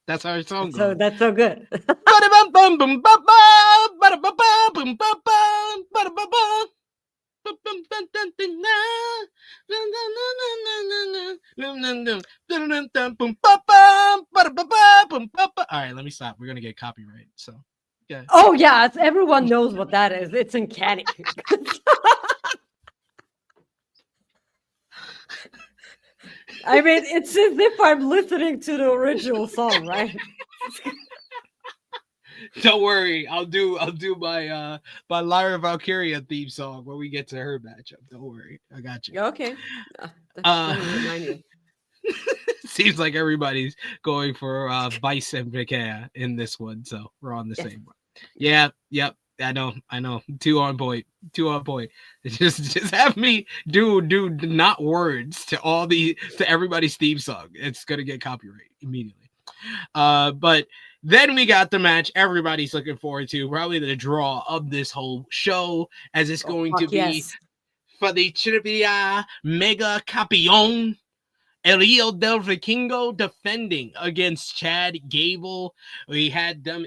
That's our song. So that's so good. All right, let me stop. We're gonna get copyright. So, yeah. Oh yeah, everyone knows what that is. It's uncanny. I mean, it's as if I'm listening to the original song, right? Don't worry, I'll do my Lyra Valkyria theme song when we get to her matchup. Don't worry, I got you. Okay. Seems like everybody's going for Vice and Vicaire in this one, so we're on the same one. Yeah, yep. I know. 2 on point. Just have me do not words to everybody's theme song. It's gonna get copyright immediately. But then we got the match everybody's looking forward to, probably the draw of this whole show, as it's going to be for the AAA Mega Campeón, El Hijo del Vikingo, defending against Chad Gable. We had them,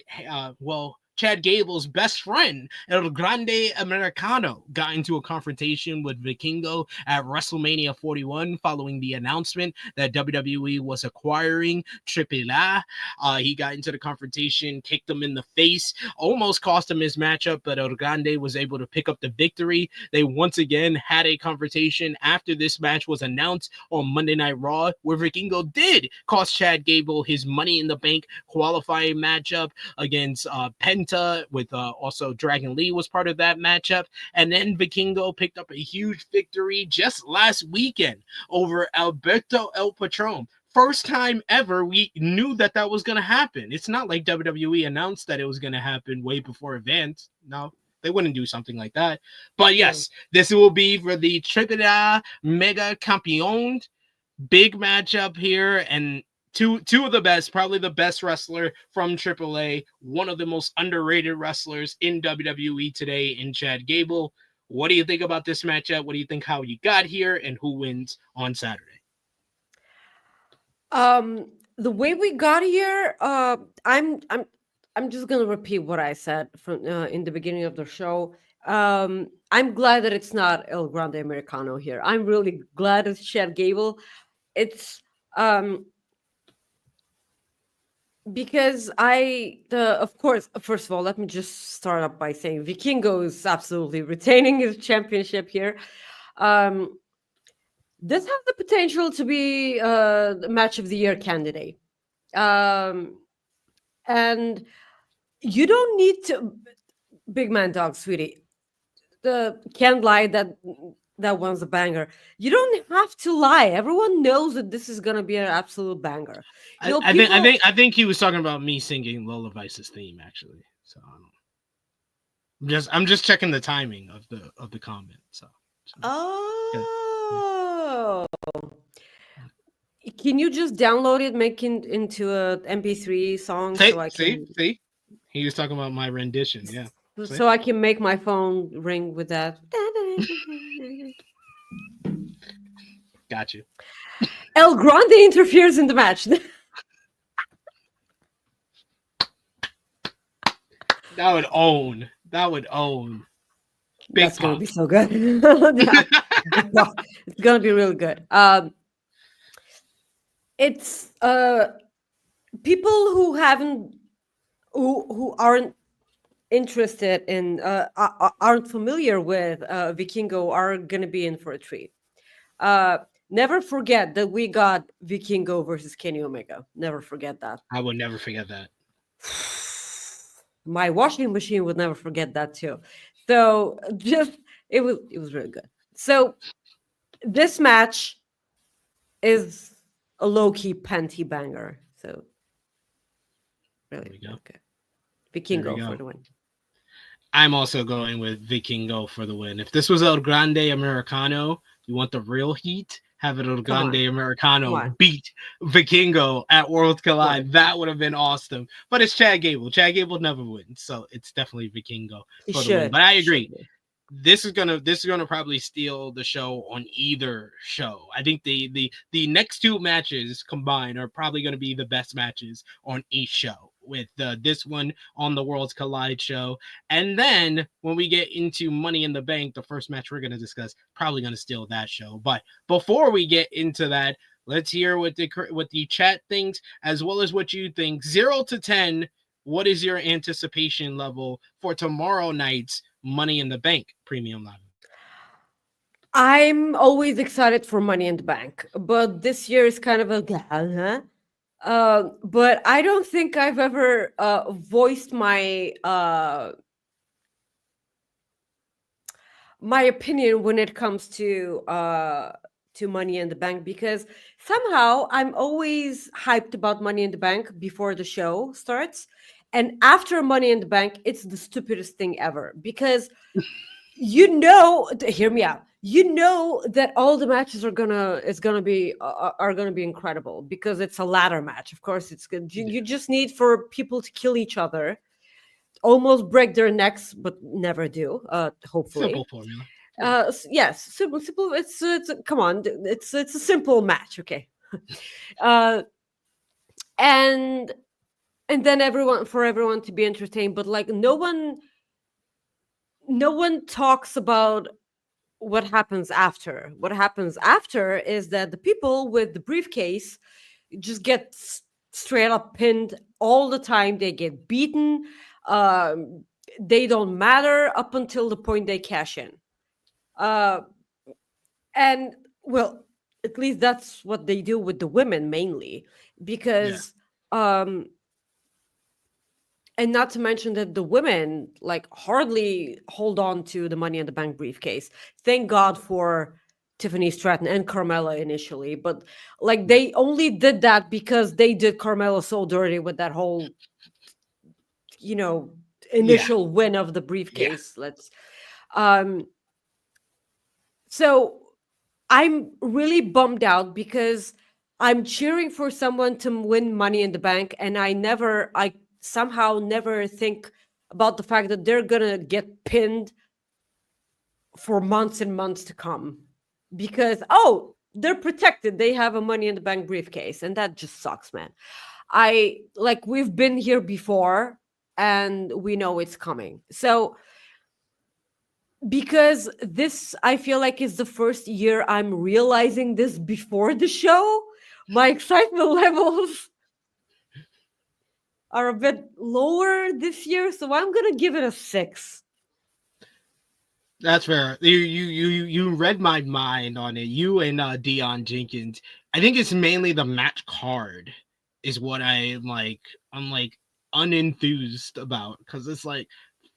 Chad Gable's best friend, El Grande Americano, got into a confrontation with Vikingo at WrestleMania 41 following the announcement that WWE was acquiring AAA. He got into the confrontation, kicked him in the face, almost cost him his matchup, but El Grande was able to pick up the victory. They once again had a confrontation after this match was announced on Monday Night Raw, where Vikingo did cost Chad Gable his Money in the Bank qualifying matchup against Penta, with also Dragon Lee was part of that matchup. And then Vikingo picked up a huge victory just last weekend over Alberto El Patron. First time ever we knew that was going to happen. It's not like WWE announced that it was going to happen way before events. No, they wouldn't do something like that. But yes, this will be for the AAA Mega Champion. Big matchup here, and two of the best, probably the best wrestler from AAA, one of the most underrated wrestlers in WWE today in Chad Gable. What do you think about this matchup? What do you think how you got here, and who wins on Saturday? The way we got here, I'm just gonna repeat what I said from in the beginning of the show. I'm glad that it's not El Grande Americano here. I'm really glad it's Chad Gable. It's because of course, first of all, let me just start up by saying Vikingo is absolutely retaining his championship here. This has the potential to be the match of the year candidate. And you don't need to, big man dog, sweetie. Can't lie that one's a banger. You don't have to lie. Everyone knows that this is gonna be an absolute banger. I think he was talking about me singing Lola Vice's theme, actually. So I'm just checking the timing of the comment. So oh, yeah. Can you just download it, make it into a MP3 song? See, he was talking about my rendition. Yeah. So I can make my phone ring with that. Got you. El Grande interferes in the match. That would own. Big That's gonna be so good. It's gonna be really good. It's people who aren't interested in aren't familiar with Vikingo are gonna be in for a treat. Never forget that we got Vikingo versus Kenny Omega. Never forget that. I would never forget that. My washing machine would never forget that too. So it was really good. So this match is a low-key panty banger. So really good. Vikingo for the win. I'm also going with Vikingo for the win. If this was El Grande Americano, you want the real heat? Have it El Grande Americano beat Vikingo at Worlds Collide. That would have been awesome. But it's Chad Gable. Chad Gable never wins, so it's definitely Vikingo for the win. But I agree. This is gonna probably steal the show on either show. I think the next two matches combined are probably gonna be the best matches on each show, with this one on the Worlds Collide show. And then when we get into Money in the Bank, the first match we're gonna discuss, probably gonna steal that show. But before we get into that, let's hear what the chat thinks, as well as what you think. 0 to 10, what is your anticipation level for tomorrow night's Money in the Bank premium live? I'm always excited for Money in the Bank, but this year is kind of a but I don't think I've ever voiced my my opinion when it comes to Money in the Bank, because somehow I'm always hyped about Money in the Bank before the show starts. And after Money in the Bank, it's the stupidest thing ever, because hear me out. You know that all the matches are gonna be incredible, because it's a ladder match. Of course, it's good. You just need for people to kill each other, almost break their necks, but never do. Hopefully, simple formula. Yes, simple. It's come on. It's a simple match. Okay, and and then everyone to be entertained, but like no one talks about what happens after. What happens after is that the people with the briefcase just get straight up pinned all the time. They get beaten. They don't matter up until the point they cash in. And well, at least that's what they do with the women mainly, because and not to mention that the women like hardly hold on to the Money in the Bank briefcase. Thank God for Tiffany Stratton and Carmella initially, but like they only did that because they did Carmella so dirty with that whole, initial win of the briefcase. So I'm really bummed out because I'm cheering for someone to win Money in the Bank, and I somehow never think about the fact that they're gonna get pinned for months and months to come because they're protected. They have a Money in the Bank briefcase, and that just sucks, man. We've been here before and we know it's coming. So because this, I feel like, is the first year I'm realizing this before the show, my excitement levels are a bit lower this year, so I'm gonna give it a 6. That's fair. You read my mind on it. You and Dion Jenkins. I think it's mainly the match card is what I'm like unenthused about, because it's like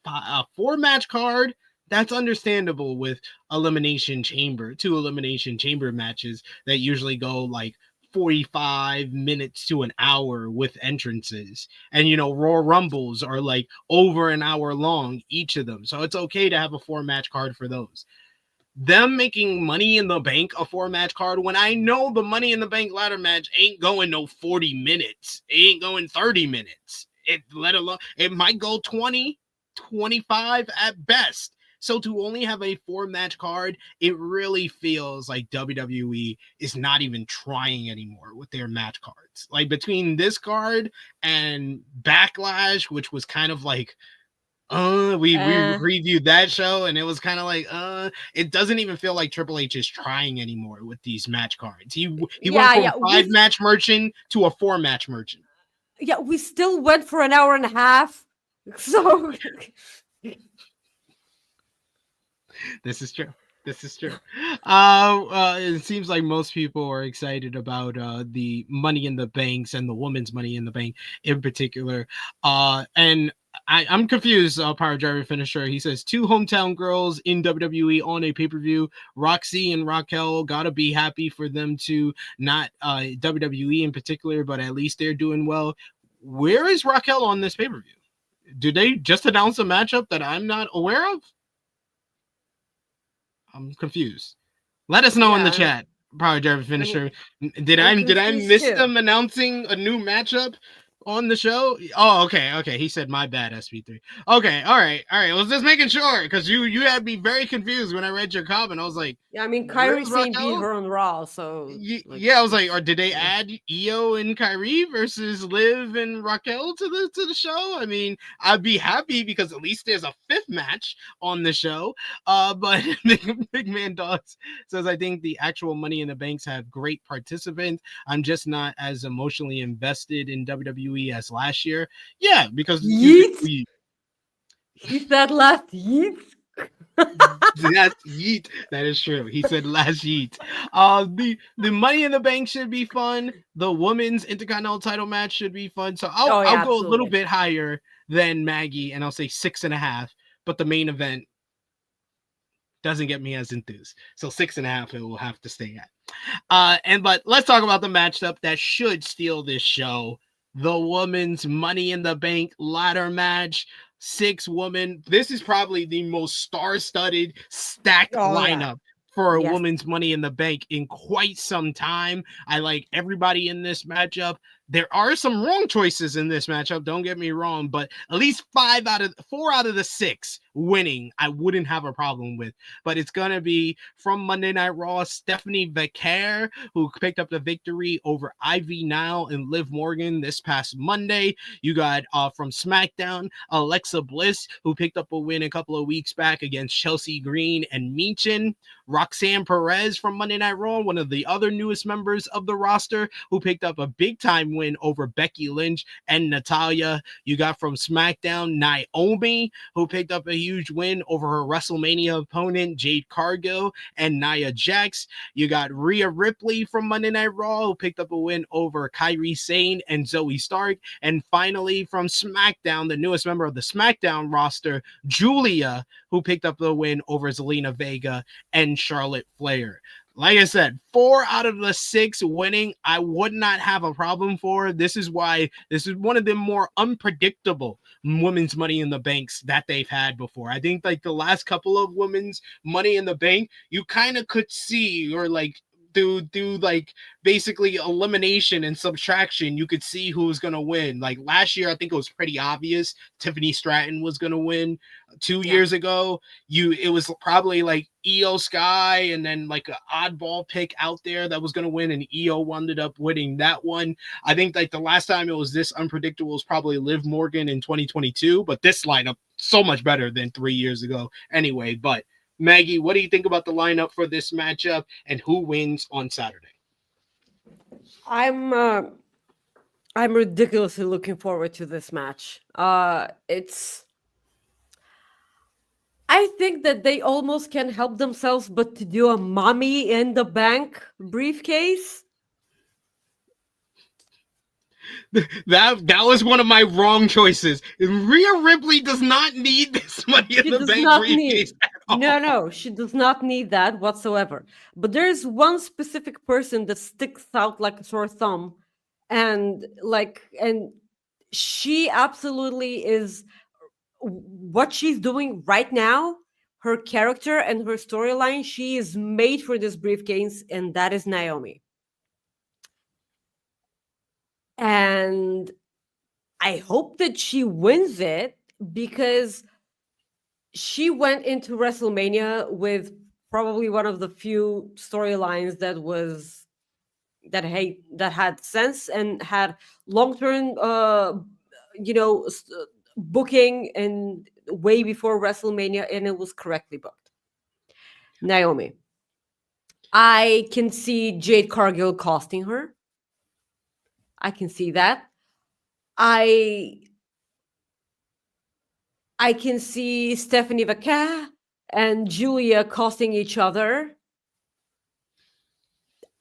a 4-match card. That's understandable with two elimination chamber matches that usually go like 45 minutes to an hour with entrances, and Royal Rumbles are like over an hour long, each of them, so it's okay to have a 4-match card for those. Them making Money in the Bank a 4-match card when I know the Money in the Bank ladder match ain't going no 40 minutes, it ain't going 30 minutes, it might go 20, 25 at best. So to only have a 4-match card, it really feels like WWE is not even trying anymore with their match cards. Like between this card and Backlash, which was kind of like, we reviewed that show and it was kind of like, it doesn't even feel like Triple H is trying anymore with these match cards. He went from a 5-match merchant to a 4-match merchant. Yeah, we still went for an hour and a half. So This is true. It seems like most people are excited about the Money in the Banks and the women's Money in the Bank in particular. And I'm confused. Power Driver Finisher. He says 2 hometown girls in WWE on a pay-per-view. Roxy and Raquel, gotta be happy for them to not WWE in particular, but at least they're doing well. Where is Raquel on this pay-per-view? Did they just announce a matchup that I'm not aware of? I'm confused. Let us know in the chat, Power Driver Finisher. Did I miss them announcing a new matchup on the show? Oh, okay. He said my bad, SP3. Okay, all right. I was just making sure because you had me very confused when I read your comment. I was like, yeah, I mean, Kyrie saying beat her on Raw, so I was like, or did they add Io and Kyrie versus Liv and Raquel to the show? I mean, I'd be happy because at least there's a 5th match on the show. But Big Man Dogs says, I think the actual Money in the Banks have great participants. I'm just not as emotionally invested in WWE as last year. Yeah, because he said last yeet. That's yeet. That is true. He said last yeet. The Money in the Bank should be fun. The women's Intercontinental title match should be fun. So I'll go a little bit higher than Maggie, and I'll say 6.5. But the main event doesn't get me as enthused. So 6.5 it will have to stay at. But let's talk about the matchup that should steal this show. The women's Money in the Bank ladder match. 6 women. This is probably the most star-studded, stacked lineup for a woman's Money in the Bank in quite some time. I like everybody in this matchup. There are some wrong choices in this matchup, don't get me wrong, but at least 4 out of the 6 winning, I wouldn't have a problem with. But it's going to be from Monday Night Raw, Stephanie Vikingo, who picked up the victory over Ivy Nile and Liv Morgan this past Monday. You got from SmackDown, Alexa Bliss, who picked up a win a couple of weeks back against Chelsea Green and Michin. Roxanne Perez from Monday Night Raw, one of the other newest members of the roster, who picked up a big-time win over Becky Lynch and Natalya. You got from SmackDown, Naomi, who picked up a huge win over her WrestleMania opponent, Jade Cargill and Nia Jax. You got Rhea Ripley from Monday Night Raw, who picked up a win over Kairi Sane and Zoe Stark. And finally, from SmackDown, the newest member of the SmackDown roster, Julia, who picked up the win over Zelina Vega and Charlotte Flair. Like I said, 4 out of the 6 winning, I would not have a problem for. This is why this is one of the more unpredictable women's Money in the Banks that they've had before. I think like the last couple of women's Money in the Bank, you kind of could see, or like do like basically elimination and subtraction, you could see who was going to win. Like last year, I think it was pretty obvious Tiffany Stratton was going to win. 2 years ago, it was probably like Io Sky and then like an oddball pick out there that was going to win, and Io ended up winning that one. I think like the last time it was this unpredictable was probably Liv Morgan in 2022, but this lineup so much better than 3 years ago anyway. But Maggie, what do you think about the lineup for this matchup and who wins on Saturday? I'm ridiculously looking forward to this match. I think that they almost can help themselves but to do a Mommy in the Bank briefcase. That was one of my wrong choices. Rhea Ripley does not need this Money in the Bank briefcase at all. No, she does not need that whatsoever. But there's one specific person that sticks out like a sore thumb, and she absolutely is what she's doing right now. Her character and her storyline, she is made for this briefcase, and that is Naomi. And I hope that she wins it, because she went into WrestleMania with probably one of the few storylines that had sense and had long-term booking, and way before WrestleMania, and it was correctly booked. Naomi. I can see Jade Cargill costing her. I can see that. I can see Stephanie Vikingo and Julia costing each other.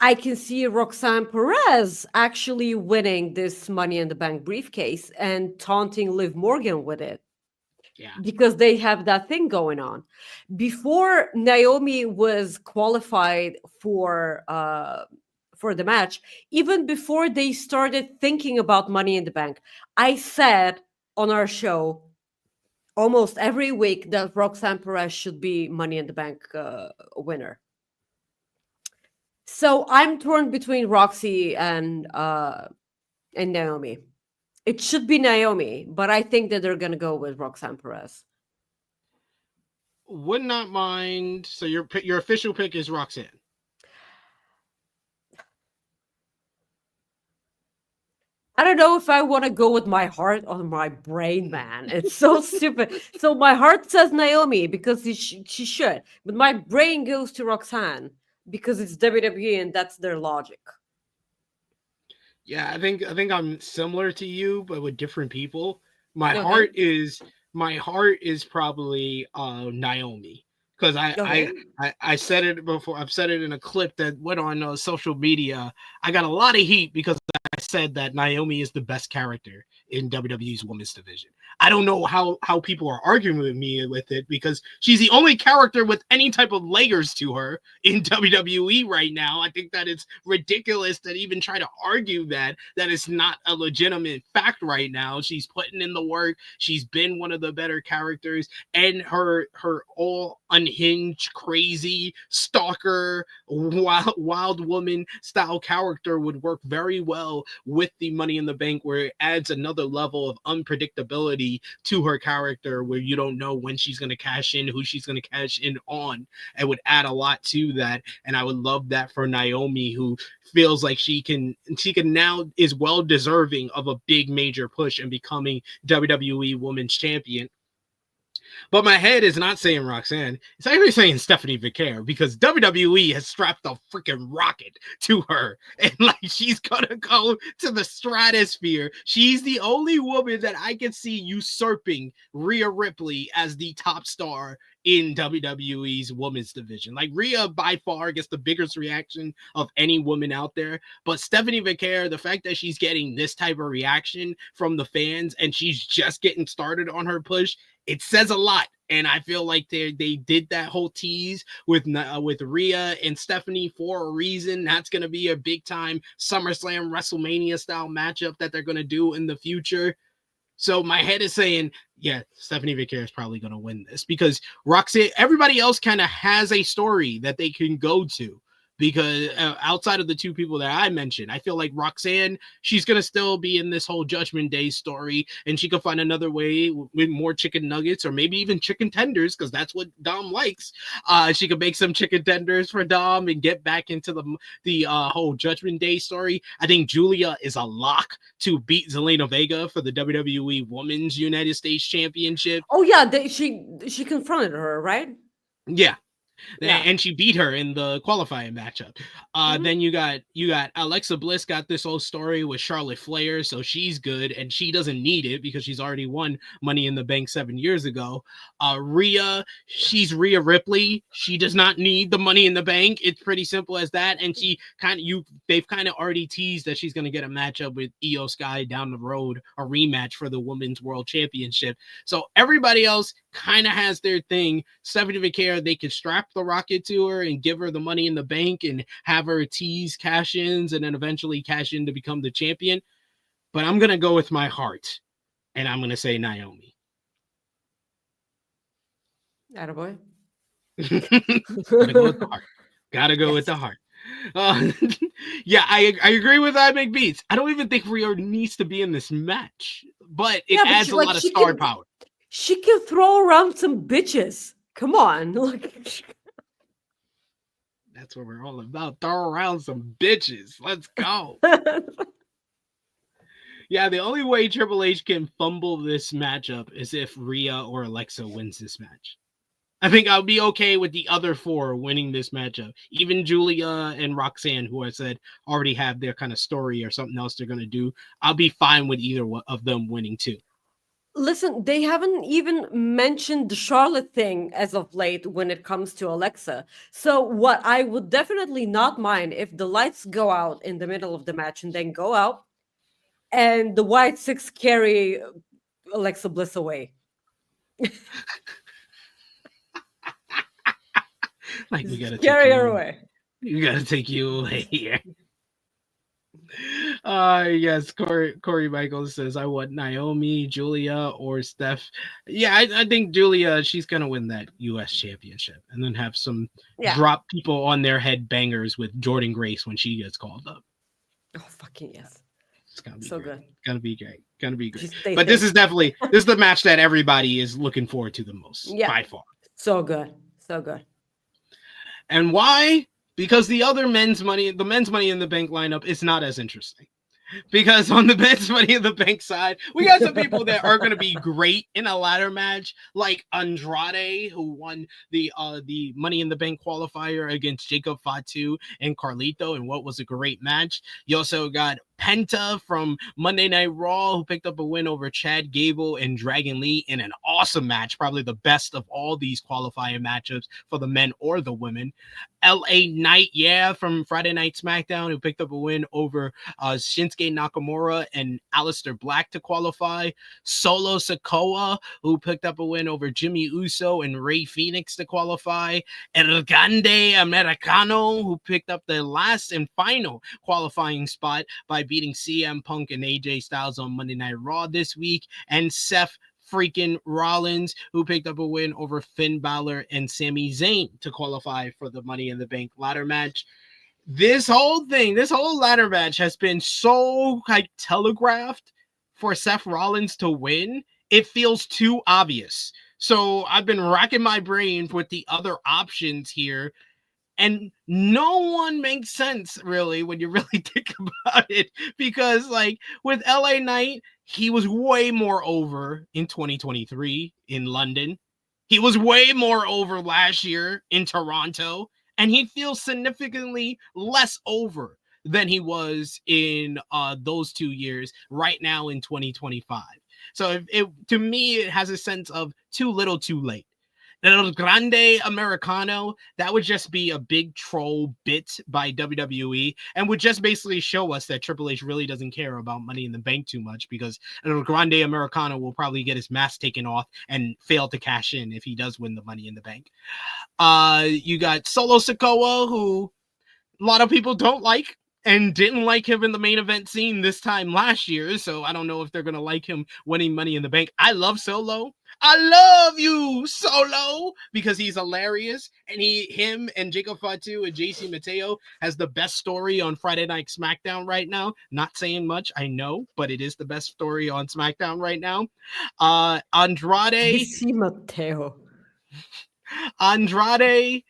I can see Roxanne Perez actually winning this Money in the Bank briefcase and taunting Liv Morgan with it. Yeah. Because they have that thing going on. Before Naomi was qualified for the match, even before they started thinking about Money in the Bank, I said on our show almost every week that Roxanne Perez should be Money in the Bank winner. So I'm torn between Roxy and Naomi. It should be Naomi, but I think that they're going to go with Roxanne Perez. Would not mind. So your official pick is Roxanne. I don't know if I want to go with my heart or my brain, man. It's so stupid. So my heart says Naomi because she should, but my brain goes to Roxanne because it's WWE and that's their logic. Yeah, I think I'm similar to you, but with different people. My heart is probably Naomi, because I said it before. I've said it in a clip that went on social media. I got a lot of heat because I said that Naomi is the best character in WWE's women's division. I don't know how people are arguing with me with it, because she's the only character with any type of layers to her in WWE right now. I think that it's ridiculous to even try to argue that it's not a legitimate fact right now. She's putting in the work. She's been one of the better characters, and her unhinged, crazy, stalker, wild woman style character would work very well with the Money in the Bank, where it adds another level of unpredictability to her character, where you don't know when she's going to cash in, who she's going to cash in on. It would add a lot to that, and I would love that for Naomi, who feels like she can now is well deserving of a big major push and becoming WWE Women's Champion. But my head is not saying Roxanne. It's actually saying Stephanie Vicaire, because WWE has strapped a freaking rocket to her. And like, she's going to go to the stratosphere. She's the only woman that I can see usurping Rhea Ripley as the top star in WWE's women's division. Like, Rhea by far gets the biggest reaction of any woman out there. But Stephanie Vicaire, the fact that she's getting this type of reaction from the fans and she's just getting started on her push, it says a lot. And I feel like they did that whole tease with Rhea and Stephanie for a reason. That's going to be a big time SummerSlam WrestleMania style matchup that they're going to do in the future. So my head is saying, yeah, Stephanie Vicaire is probably going to win this, because Roxanne, everybody else kind of has a story that they can go to. Because outside of the two people that I mentioned, I feel like Roxanne, she's going to still be in this whole Judgment Day story, and she could find another way with more chicken nuggets, or maybe even chicken tenders, because that's what Dom likes. She could make some chicken tenders for Dom and get back into the whole Judgment Day story. I think Julia is a lock to beat Zelina Vega for the WWE Women's United States Championship. Oh yeah, she confronted her, right? Yeah. And she beat her in the qualifying matchup. Then you got Alexa Bliss got this whole story with Charlotte Flair, so she's good, and she doesn't need it because she's already won Money in the Bank 7 years ago. Rhea, she's Rhea Ripley. She does not need the Money in the Bank. It's pretty simple as that. And they've kind of already teased that she's going to get a matchup with Io Sky down the road, a rematch for the Women's World Championship. So everybody else kind of has their thing. Stephanie Vicaire, they can strap the rocket to her and give her the Money in the Bank and have her tease cash-ins and then eventually cash in to become the champion. But I'm going to go with my heart, and I'm going to say Naomi. Attaboy. Gotta go with the heart. Gotta go with the heart. Yeah, I agree with I Make Beats. I don't even think Rhea needs to be in this match, but it adds a lot of star power. She can throw around some bitches. Come on. That's what we're all about. Throw around some bitches. Let's go. Yeah, the only way Triple H can fumble this matchup is if Rhea or Alexa wins this match. I think I'll be okay with the other four winning this matchup. Even Julia and Roxanne, who I said already have their kind of story or something else they're going to do, I'll be fine with either one of them winning too. Listen, they haven't even mentioned the Charlotte thing as of late when it comes to Alexa. So what I would definitely not mind if the lights go out in the middle of the match and then go out and the White Six carry Alexa Bliss away. Like, we gotta carry her away. We gotta take you away here. Yes, Corey Michaels says, I want Naomi, Julia, or Steph. Yeah, I think Julia, she's gonna win that US championship and then have some drop people on their head bangers with Jordan Grace when she gets called up. Oh, fucking yes. It's gonna be so great. Good. Gonna be great. But this is the match that everybody is looking forward to the most by far. So good. And why? Because the men's money in the bank lineup is not as interesting. Because on the men's Money in the Bank side, we got some people that are going to be great in a ladder match, like Andrade, who won the Money in the Bank qualifier against Jacob Fatu and Carlito, and what was a great match. You also got Penta from Monday Night Raw, who picked up a win over Chad Gable and Dragon Lee in an awesome match, probably the best of all these qualifying matchups for the men or the women. LA Knight, from Friday Night SmackDown, who picked up a win over Shinsuke Nakamura and Aleister Black to qualify. Solo Sikoa, who picked up a win over Jimmy Uso and Rey Fenix to qualify. El Grande Americano, who picked up the last and final qualifying spot by beating CM Punk and AJ Styles on Monday Night Raw this week. And Seth freaking Rollins, who picked up a win over Finn Balor and Sami Zayn to qualify for the Money in the Bank ladder match. This whole ladder match has been so like telegraphed for Seth Rollins to win. It feels too obvious. So I've been racking my brain with the other options here, and no one makes sense really when you really think about it, because like with LA Knight, he was way more over in 2023 in London. He was way more over last year in Toronto, and he feels significantly less over than he was in those 2 years right now in 2025. So to me, it has a sense of too little too late. El Grande Americano, that would just be a big troll bit by WWE and would just basically show us that Triple H really doesn't care about Money in the Bank too much, because El Grande Americano will probably get his mask taken off and fail to cash in if he does win the Money in the Bank. You got Solo Sikoa, who a lot of people don't like and didn't like him in the main event scene this time last year, so I don't know if they're going to like him winning Money in the Bank. I love Solo. I love you, Solo, because he's hilarious, and him and Jacob Fatu and JC Mateo has the best story on Friday Night SmackDown right now. Not saying much, I know, but it is the best story on SmackDown right now. Andrade. JC Mateo. Andrade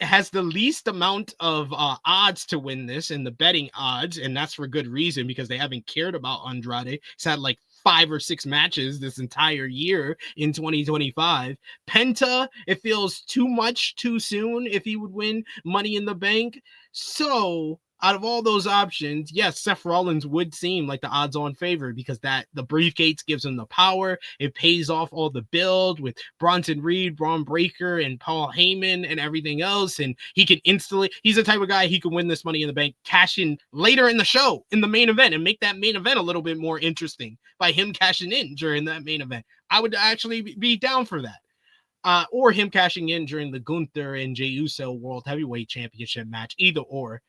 has the least amount of odds to win this in the betting odds, and that's for good reason, because they haven't cared about Andrade. He's had like 5 or 6 matches this entire year in 2025. Penta, it feels too much too soon if he would win Money in the Bank. So out of all those options, yes, Seth Rollins would seem like the odds-on favorite, because that the briefcase gives him the power. It pays off all the build with Bronson Reed, Braun Breaker, and Paul Heyman and everything else, and he can instantly, he's the type of guy, he can win this Money in the Bank, cash in later in the show in the main event, and make that main event a little bit more interesting by him cashing in during that main event. I would actually be down for that. Or him cashing in during the Gunther and Jey Uso World Heavyweight Championship match, either or.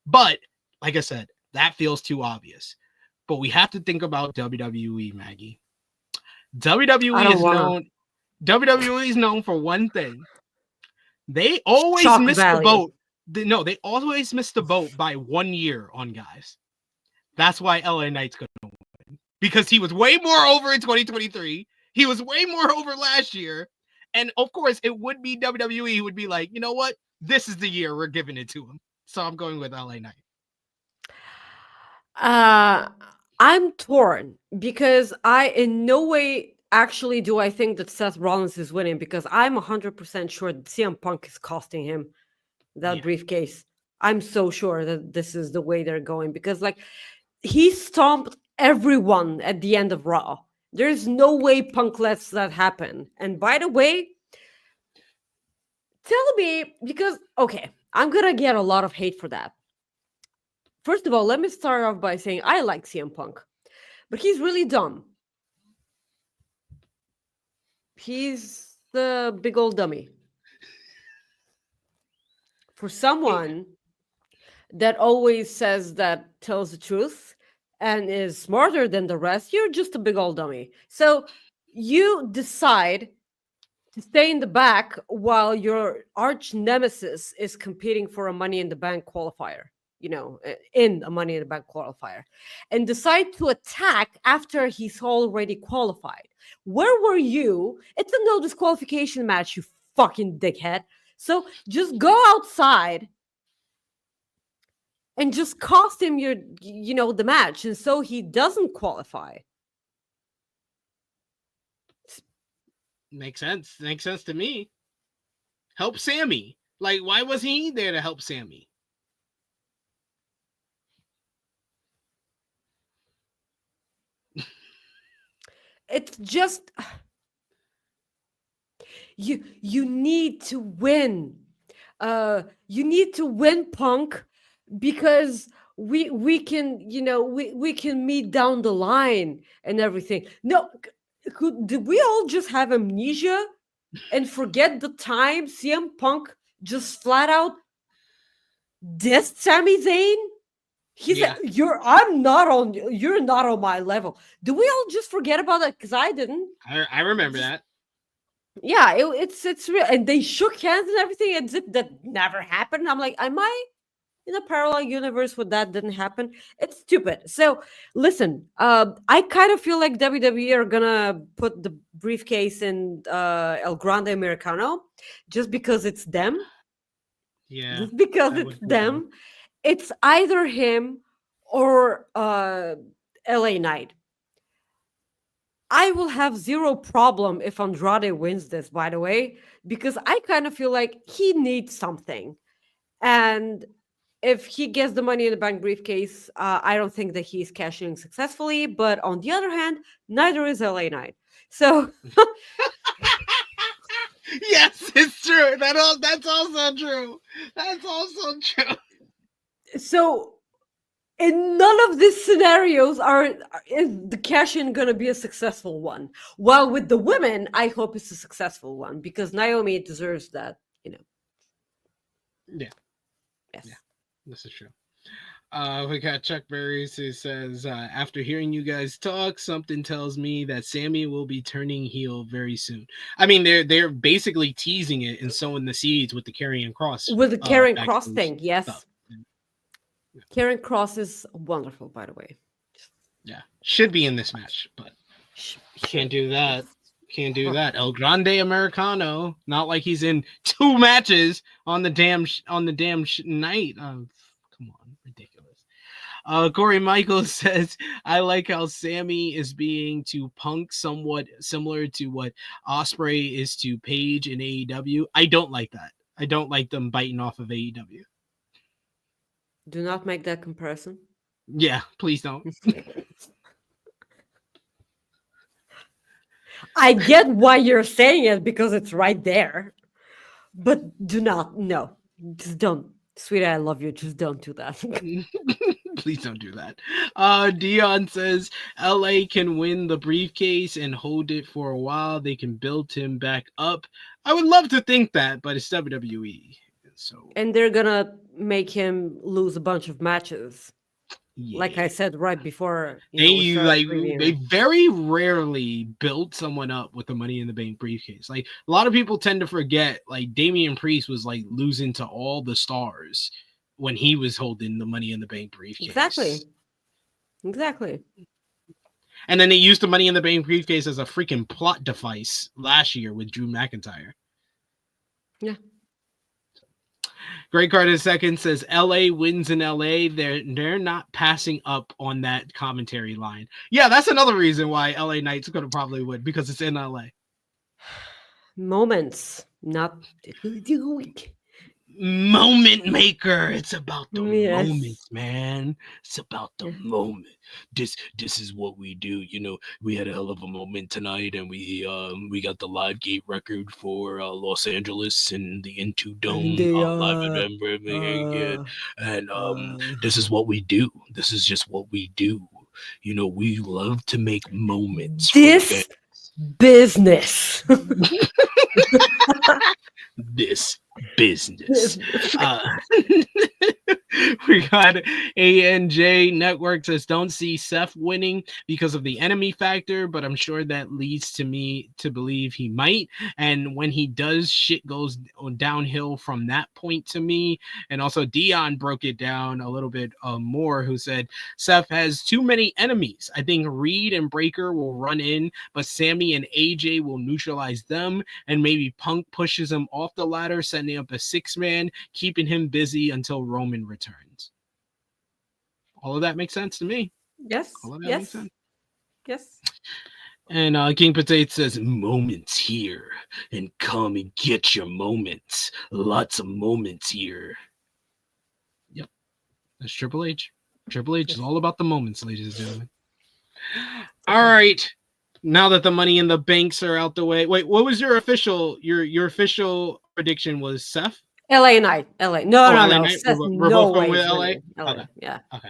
But, like I said, that feels too obvious. But we have to think about WWE, Maggie. WWE is known for one thing. They always miss the boat. They always miss the boat by 1 year on guys. That's why LA Knight's going to win. Because he was way more over in 2023. He was way more over last year. And, of course, it would be WWE who would be like, you know what? This is the year we're giving it to him. So I'm going with LA Knight. I'm torn, because I in no way actually do I think that Seth Rollins is winning, because I'm 100% sure that CM Punk is costing him that briefcase. I'm so sure that this is the way they're going, because like he stomped everyone at the end of Raw. There's no way Punk lets that happen. And by the way, tell me, because okay, I'm gonna get a lot of hate for that. First of all, let me start off by saying I like CM Punk, but he's really dumb. He's the big old dummy. For someone that always says that tells the truth and is smarter than the rest, you're just a big old dummy. So you decide to stay in the back while your arch nemesis is competing for a Money in the Bank qualifier, in a Money in the Bank qualifier, and decide to attack after he's already qualified. Where were you? It's a no disqualification match, you fucking dickhead. So just go outside and just cost him the match, and so he doesn't qualify. Makes sense. Makes sense to me. Help Sammy. Like, why was he there to help Sammy? It's just you need to win. You need to win, Punk, because we can we can meet down the line and everything. No. Did we all just have amnesia and forget the time CM Punk just flat out dissed Sami Zayn? He said, you're not on my level. Do we all just forget about that? Because I didn't. I remember that. Yeah, it's real. And they shook hands and everything, as if that never happened. I'm like, am I in a parallel universe where that didn't happen? It's stupid. So listen, I kind of feel like WWE are gonna put the briefcase in El Grande Americano just because it's them. Yeah. Just because it's them. It's either him or LA Knight. I will have zero problem if Andrade wins this, by the way, because I kind of feel like he needs something. And if he gets the Money in the Bank briefcase, I don't think that he's cashing successfully. But on the other hand, neither is LA Knight. So yes, it's true. That's also true. That's also true. So in none of these scenarios is the cash-in going to be a successful one. While with the women, I hope it's a successful one because Naomi deserves that, Yeah. Yes. Yeah, this is true. We got Chuck Berries who says, after hearing you guys talk, something tells me that Sammy will be turning heel very soon. I mean, they're basically teasing it and sowing the seeds with the Karrion Kross. With the Karrion Kross thing, yes. Stuff. Karrion Kross is wonderful, by the way. Yeah, should be in this match, but can't do that. Can't do that. El Grande Americano, not like he's in 2 matches on the damn night. Come on, ridiculous. Corey Michaels says, I like how Sammy is being to Punk somewhat similar to what Ospreay is to Paige in AEW. I don't like that. I don't like them biting off of AEW. Do not make that comparison. Yeah, please don't. I get why you're saying it because it's right there. But do not, no. Just don't. Sweetie, I love you. Just don't do that. Please don't do that. Dion says LA can win the briefcase and hold it for a while. They can build him back up. I would love to think that, but it's WWE. So and they're gonna make him lose a bunch of matches. Yeah. Like I said right before, they very rarely build someone up with the Money in the Bank briefcase. Like a lot of people tend to forget, like Damian Priest was like losing to all the stars when he was holding the Money in the Bank briefcase. Exactly. And then they used the Money in the Bank briefcase as a freaking plot device last year with Drew McIntyre. Yeah. Great Card in second says LA wins in LA. They're not passing up on that commentary line. Yeah, that's another reason why LA Knight's gonna probably win, because it's in LA. Moments, not moment maker. It's about the moments, man. It's about the moment. This is what we do. You know, we had a hell of a moment tonight, and we got the live gate record for Los Angeles and the N2 Dome live event. And this is what we do. This is just what we do. You know, we love to make moments. This business. This business. We got ANJ Network says, don't see Seth winning because of the enemy factor, but I'm sure that leads to me to believe he might. And when he does, shit goes downhill from that point to me. And also Dion broke it down a little bit more, who said Seth has too many enemies. I think Reed and Breaker will run in, but Sammy and AJ will neutralize them, and maybe Punk pushes him off the ladder, setting up a 6-man, keeping him busy until Roman returns. All of that makes sense to me. Yes. All of that makes sense. Yes. And King Potato says, moments here, and come and get your moments. Lots of moments here. Yep. That's Triple H. Triple H is all about the moments, ladies and gentlemen. All right. Now that the Money in the Banks are out the way. Wait, what was your official prediction was Seth? LA Knight. LA. No. LA Knight? Seth, We're no both going way with LA? LA. Okay. Yeah. Okay.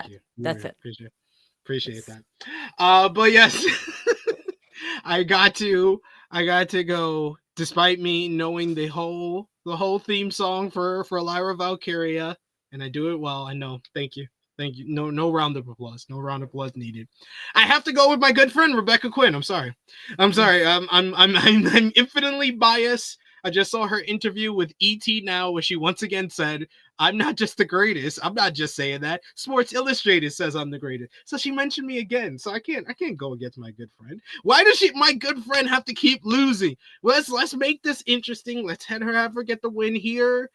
Thank you. That's it. Appreciate that. But yes, I got to go, despite me knowing the whole theme song for Lyra Valkyria, and I do it well. I know. Thank you. No round of applause. No round of applause needed. I have to go with my good friend Rebecca Quinn. I'm sorry. I'm infinitely biased. I just saw her interview with ET Now, where she once again said, "I'm not just the greatest. I'm not just saying that. Sports Illustrated says I'm the greatest." So she mentioned me again. So I can't go against my good friend. Why does my good friend have to keep losing? Let's make this interesting. Let's have her get the win here.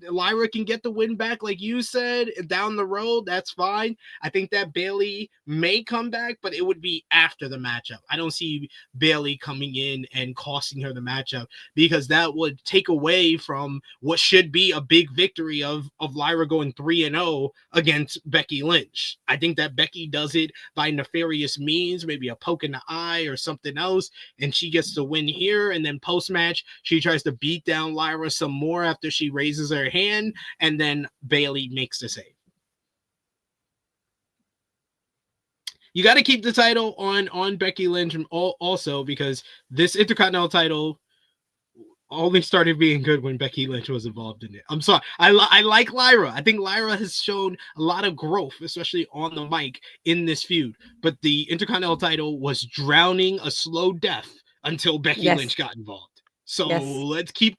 Lyra can get the win back, like you said, down the road. That's fine. I think that Bayley may come back, but it would be after the matchup. I don't see Bayley coming in and costing her the matchup, because that would take away from what should be a big victory of Lyra going 3-0 against Becky Lynch. I think that Becky does it by nefarious means, maybe a poke in the eye or something else, and she gets to win here, and then post-match she tries to beat down Lyra some more after she raises her hand, and then Bayley makes the save. You got to keep the title on Becky Lynch also, because this Intercontinental title only started being good when Becky Lynch was involved in it. I'm sorry. I like Lyra. I think Lyra has shown a lot of growth, especially on the mic in this feud. But the Intercontinental title was drowning a slow death until Becky Lynch got involved. So let's keep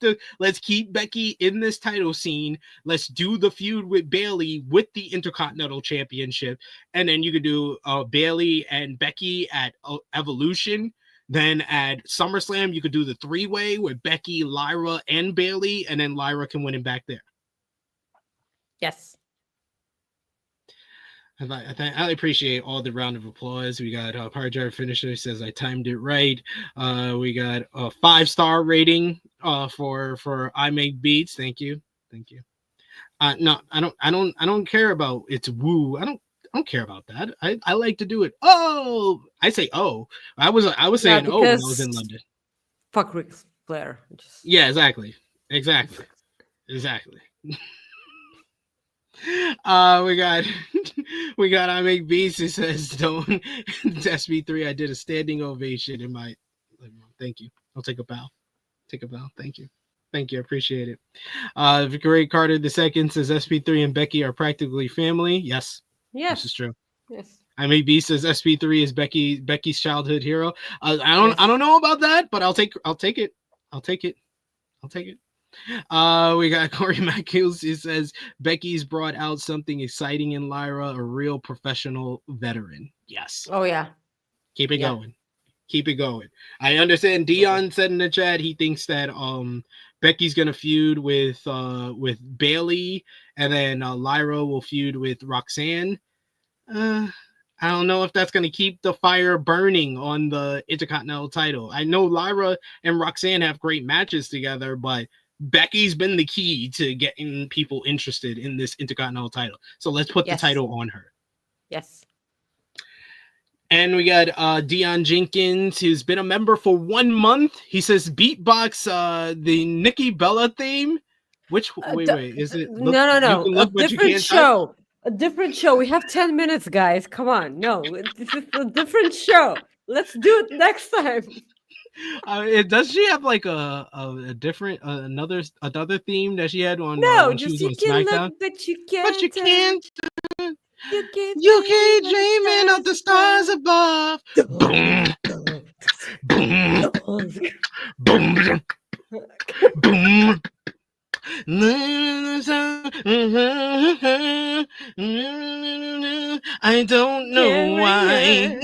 Becky in this title scene. Let's do the feud with Bayley with the Intercontinental Championship, and then you could do Bayley and Becky at Evolution. Then at SummerSlam, you could do the 3-way with Becky, Lyra, and Bayley, and then Lyra can win it back there. Yes. I appreciate all the round of applause. We got Power Drive Finisher says I timed it right. We got a 5-star rating for I Make Beats. Thank you. No, I don't care about it's woo. I don't care about that. I like to do it. Oh, I say oh. I was saying oh when I was in London. Fuck Ric Flair. Yeah, exactly. We got I Make Beats. It says don't SP3. I did a standing ovation in my living room. Thank you. I'll take a bow. Thank you. I appreciate it. Great Carter II says SP3 and Becky are practically family. Yes, this is true. Yes. I Make Beats says SP3 is Becky's childhood hero. I don't know about that, but I'll take it. We got Corey Matthews. He says Becky's brought out something exciting in Lyra, a real professional veteran. Yes. Oh yeah. Keep it going. I understand Dion said in the chat he thinks that Becky's gonna feud with Bayley, and then Lyra will feud with Roxanne. I don't know if that's going to keep the fire burning on the Intercontinental title. I know Lyra and Roxanne have great matches together, but Becky's been the key to getting people interested in this Intercontinental title. So let's put the title on her. Yes. And we got Dion Jenkins, who's been a member for 1 month. He says beatbox the Nikki Bella theme. Wait, is it? No. A different show. A different show. We have 10 minutes, guys. Come on. No, this is a different show. Let's do it next time. Does she have like a different another theme that she had on? No, when just she was you on can SmackDown? look, but you can't. You can't dreaming of the stars above. Boom, boom, boom, boom. I don't know why.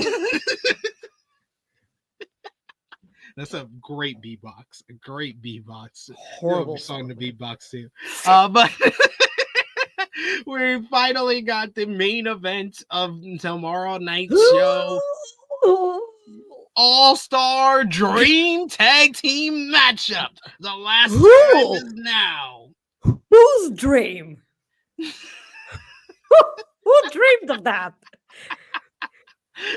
That's a great beatbox. Horrible song to beatbox too. But we finally got the main event of tomorrow night's show. All-Star Dream Tag Team Matchup. The last time is now. Whose dream? Who dreamed of that?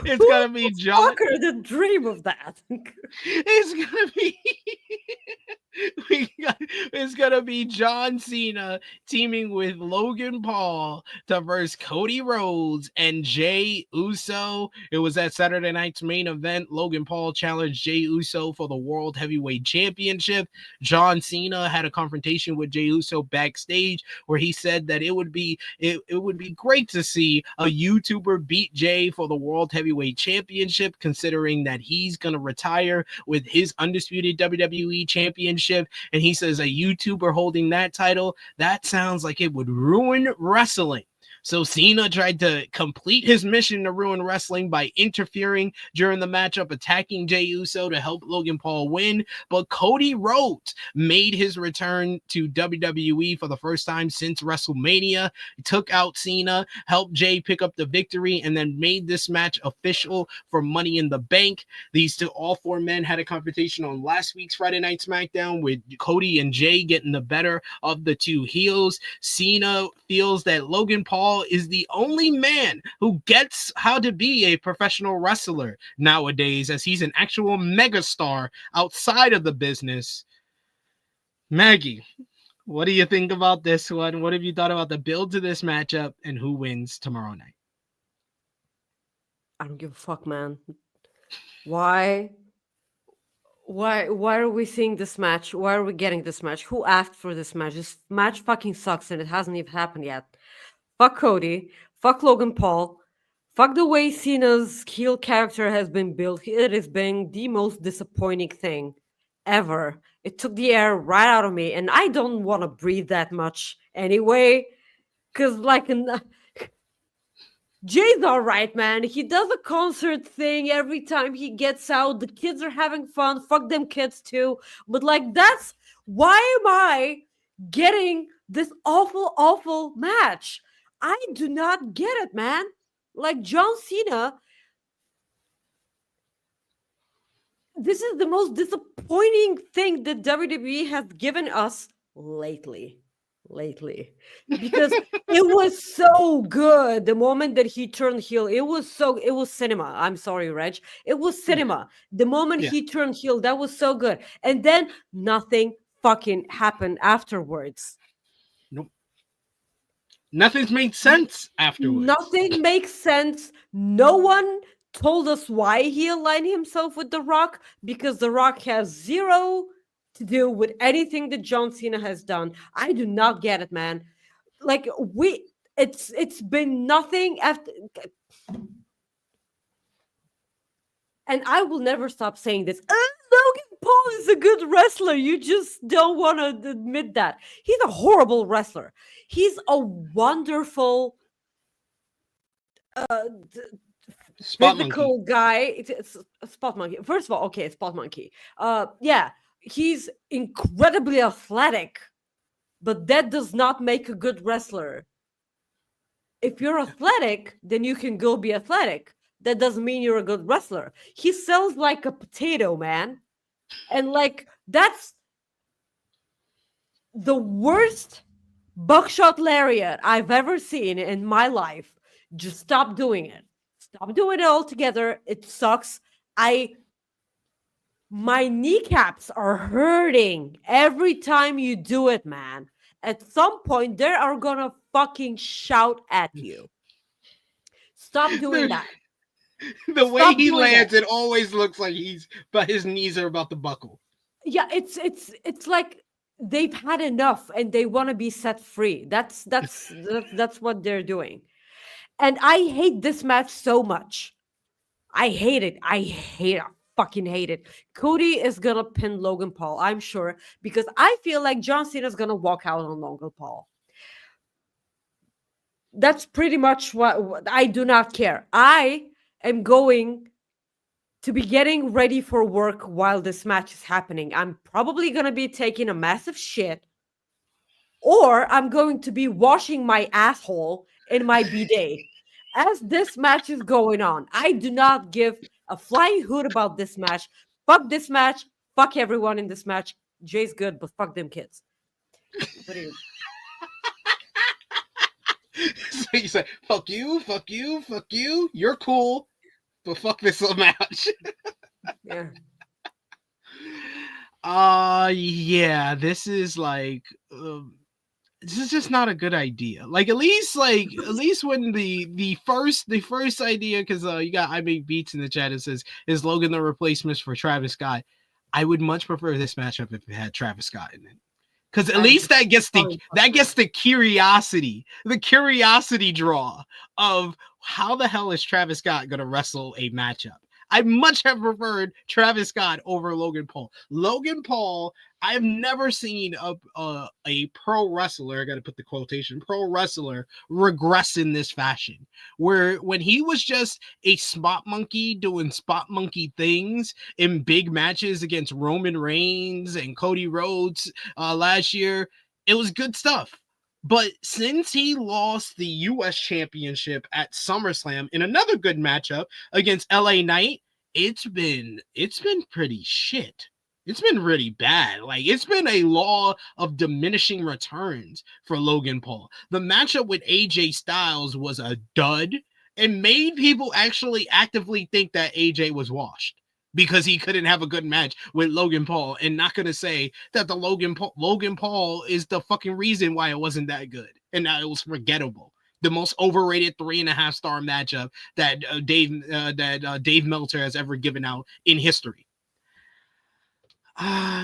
It's gonna be John. Fucker the dream of that. It's gonna be. is going to be John Cena teaming with Logan Paul to verse Cody Rhodes and Jey Uso. It was at Saturday night's main event. Logan Paul challenged Jey Uso for the World Heavyweight Championship. John Cena had a confrontation with Jey Uso backstage where he said that it would be great to see a YouTuber beat Jey for the World Heavyweight Championship, considering that he's going to retire with his undisputed WWE Championship. And he says a YouTuber holding that title, that sounds like it would ruin wrestling. So Cena tried to complete his mission to ruin wrestling by interfering during the matchup, attacking Jey Uso to help Logan Paul win. But Cody Rhodes made his return to WWE for the first time since WrestleMania. He took out Cena, helped Jey pick up the victory, and then made this match official for Money in the Bank. All four men had a confrontation on last week's Friday Night SmackDown with Cody and Jey getting the better of the two heels. Cena feels that Logan Paul is the only man who gets how to be a professional wrestler nowadays, as he's an actual megastar outside of the business. Maggie, what do you think about this one? What have you thought about the build to this matchup and who wins tomorrow night? I don't give a fuck, man. Why are we seeing this match? Why are we getting this match? Who asked for this match? This match fucking sucks and it hasn't even happened yet. Fuck Cody. Fuck Logan Paul. Fuck the way Cena's heel character has been built. It has been the most disappointing thing ever. It took the air right out of me, and I don't want to breathe that much anyway. Because, Jay's alright, man. He does a concert thing every time he gets out. The kids are having fun. Fuck them kids too. But that's why am I getting this awful, awful match? I do not get it, man. John Cena, this is the most disappointing thing that WWE has given us lately. Because it was so good the moment that he turned heel. It was cinema. I'm sorry, Reg. It was cinema. The moment he turned heel, that was so good. And then nothing fucking happened afterwards. Nope. Nothing's made sense afterwards. Nothing makes sense. No one told us why he aligned himself with The Rock, because The Rock has zero to do with anything that John Cena has done. I do not get it, man. It's been nothing after. And I will never stop saying this. Logan Paul is a good wrestler. You just don't want to admit that. He's a horrible wrestler. He's a wonderful physical guy. It's a spot monkey. First of all, okay, spot monkey. Yeah, he's incredibly athletic, but that does not make a good wrestler. If you're athletic, then you can go be athletic. That doesn't mean you're a good wrestler. He sells like a potato, man. And that's the worst buckshot lariat I've ever seen in my life. Just stop doing it. Stop doing it altogether. It sucks. My kneecaps are hurting every time you do it, man. At some point, they are gonna fucking shout at you. Stop doing that. The way he lands, it always looks like his knees are about to buckle. Yeah, it's like they've had enough and they want to be set free. That's what they're doing. And I hate this match so much. I hate it. I fucking hate it. Cody is gonna pin Logan Paul, I'm sure, because I feel like John Cena is gonna walk out on Logan Paul. That's pretty much what I do not care. I am going to be getting ready for work while this match is happening. I'm probably going to be taking a massive shit, or I'm going to be washing my asshole in my bidet as this match is going on. I do not give a flying hoot about this match. Fuck this match. Fuck everyone in this match. Jay's good, but fuck them kids. What are you? So you say, fuck you, fuck you, fuck you. You're cool, but fuck this little match. Yeah. Yeah, this is like this is just not a good idea. Like at least when the first idea, because you got I Make Beats in the chat, it says, is Logan the replacement for Travis Scott? I would much prefer this matchup if it had Travis Scott in it. Because at least that gets the curiosity draw of how the hell is Travis Scott gonna wrestle a matchup. I much have preferred Travis Scott over Logan Paul. Logan Paul, I've never seen a pro wrestler, I gotta put the quotation, pro wrestler regress in this fashion. Where when he was just a spot monkey doing spot monkey things in big matches against Roman Reigns and Cody Rhodes last year, it was good stuff. But since he lost the U.S. Championship at SummerSlam in another good matchup against LA Knight, it's been pretty shit. It's been really bad. Like, it's been a law of diminishing returns for Logan Paul. The matchup with AJ Styles was a dud and made people actually actively think that AJ was washed because he couldn't have a good match with Logan Paul, and not going to say that the Logan Paul is the fucking reason why it wasn't that good and that it was forgettable. The most overrated 3.5 star matchup that Dave Meltzer has ever given out in history.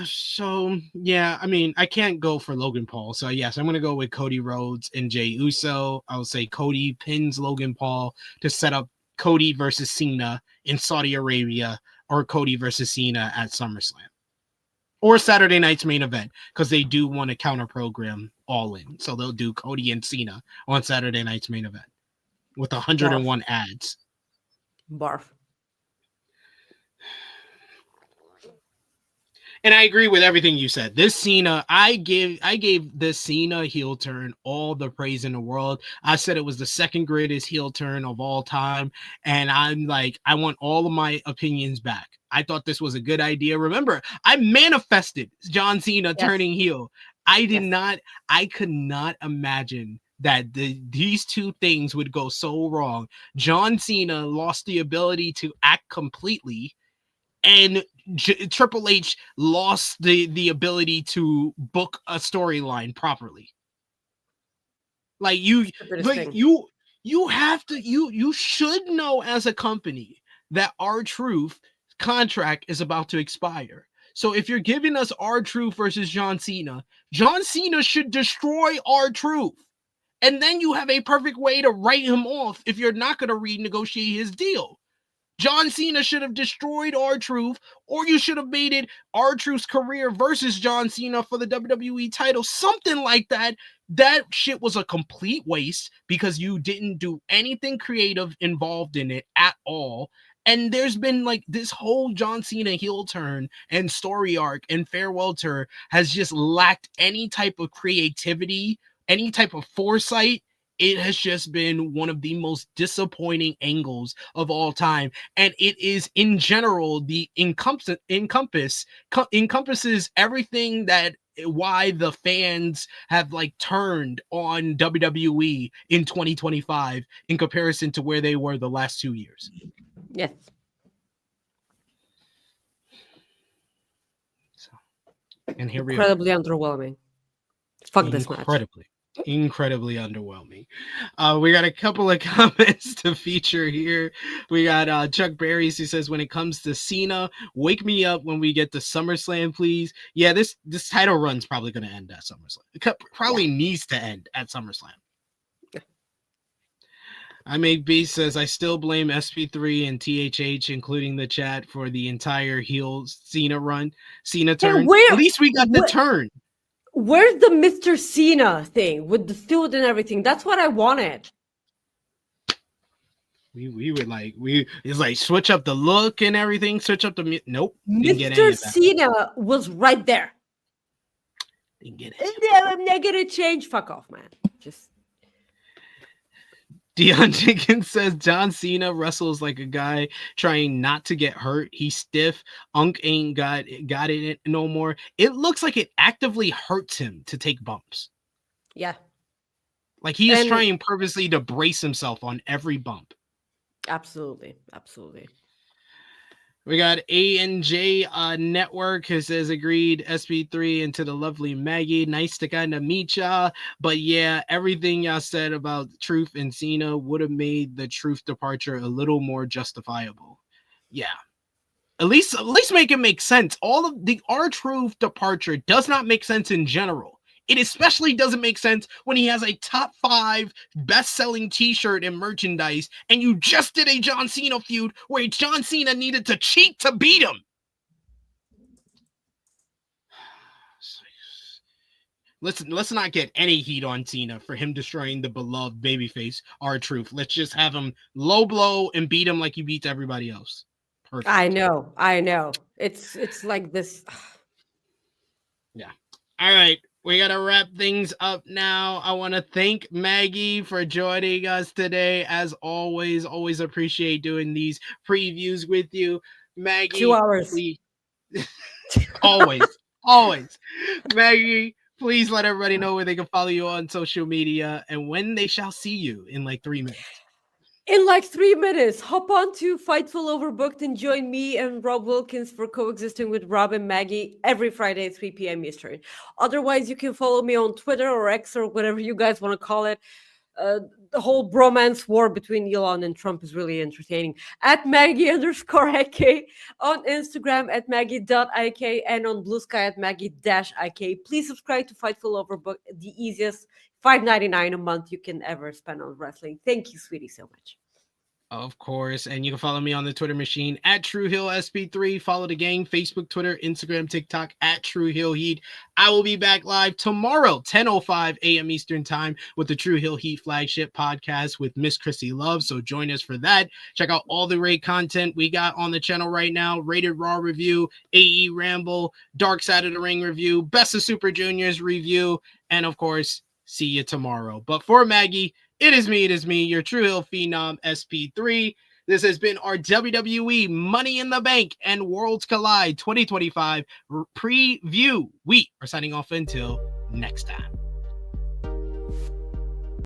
So yeah, I mean, I can't go for Logan Paul. So yes, I'm gonna go with Cody Rhodes and Jey Uso. I would say Cody pins Logan Paul to set up Cody versus Cena in Saudi Arabia, or Cody versus Cena at SummerSlam, or Saturday night's main event, because they do want to counter program All In. So they'll do Cody and Cena on Saturday night's main event with 101 ads. Barf. And I agree with everything you said. This Cena, I gave this Cena heel turn all the praise in the world. I said it was the second greatest heel turn of all time. And I'm like, I want all of my opinions back. I thought this was a good idea. Remember, I manifested John Cena turning heel. I could not imagine that these two things would go so wrong. John Cena lost the ability to act completely, and Triple H lost the ability to book a storyline properly. Like you should know as a company that R-Truth contract is about to expire. So if you're giving us R-Truth versus John Cena should destroy R-Truth. And then you have a perfect way to write him off if you're not going to renegotiate his deal. John Cena should have destroyed R-Truth, or you should have made it R-Truth's career versus John Cena for the WWE title, something like that. That shit was a complete waste because you didn't do anything creative involved in it at all. And there's been like this whole John Cena heel turn and story arc and farewell tour has just lacked any type of creativity, any type of foresight. It has just been one of the most disappointing angles of all time. And it is, in general, the encompasses everything that why the fans have like turned on WWE in 2025 in comparison to where they were the last 2 years. Yes. So, and here we are. Incredibly underwhelming. Fuck this match. Incredibly underwhelming. We got a couple of comments to feature here. We got Chuck Berries, who says, when it comes to Cena, wake me up when we get to SummerSlam, please. Yeah, this title run's probably going to end at SummerSlam. It probably needs to end at SummerSlam. I Make B says, I still blame SP3 and THH, including the chat, for the entire heel Cena turn. At least we got the turn. Where's the Mr. Cena thing with the suit and everything? That's what I wanted. It's like switch up the look and everything, switch up the nope. Mr. Cena was right there. Didn't get it. Negative change. Fuck off, man. Just Dion Jenkins says John Cena wrestles like a guy trying not to get hurt. He's stiff. Unk ain't got it no more. It looks like it actively hurts him to take bumps. Yeah. Like he is trying purposely to brace himself on every bump. Absolutely. We got A&J Network who says agreed SP3 and to the lovely Maggie. Nice to kind of meet y'all. But yeah, everything y'all said about Truth and Cena would have made the Truth departure a little more justifiable. Yeah. At least make it make sense. All of the R-Truth departure does not make sense in general. It especially doesn't make sense when he has a top 5 best-selling t-shirt and merchandise, and you just did a John Cena feud where John Cena needed to cheat to beat him. Let's not get any heat on Cena for him destroying the beloved babyface R-Truth. Let's just have him low blow and beat him like he beats everybody else. Perfect. I know. It's like this. Yeah. All right. We got to wrap things up now. I want to thank Maggie for joining us today. As always appreciate doing these previews with you. Maggie. 2 hours. Always. Maggie, please let everybody know where they can follow you on social media and when they shall see you in like 3 minutes. In like 3 minutes, hop on to Fightful Overbooked and join me and Rob Wilkins for coexisting with Rob and Maggie every Friday at 3 p.m. Eastern. Otherwise, you can follow me on Twitter or X or whatever you guys want to call it. The whole bromance war between Elon and Trump is really entertaining. At Maggie_IK on Instagram at Maggie.IK and on Blue Sky at Maggie-IK. Please subscribe to Fightful Overbooked, the easiest $5.99 a month you can ever spend on wrestling. Thank you, sweetie, so much. Of course, and you can follow me on the Twitter machine at TrueHillSP3. Follow the gang, Facebook, Twitter, Instagram, TikTok at True Hill Heat. I will be back live tomorrow, 10:05 a.m. Eastern Time, with the True Hill Heat flagship podcast with Miss Chrissy Love. So join us for that. Check out all the great content we got on the channel right now. Rated Raw review, AE Ramble, Dark Side of the Ring review, Best of Super Juniors review, and of course, see you tomorrow. But for Maggie, it is me, your True Hill Phenom SP3. This has been our WWE Money in the Bank and Worlds Collide 2025 preview. We are signing off until next time.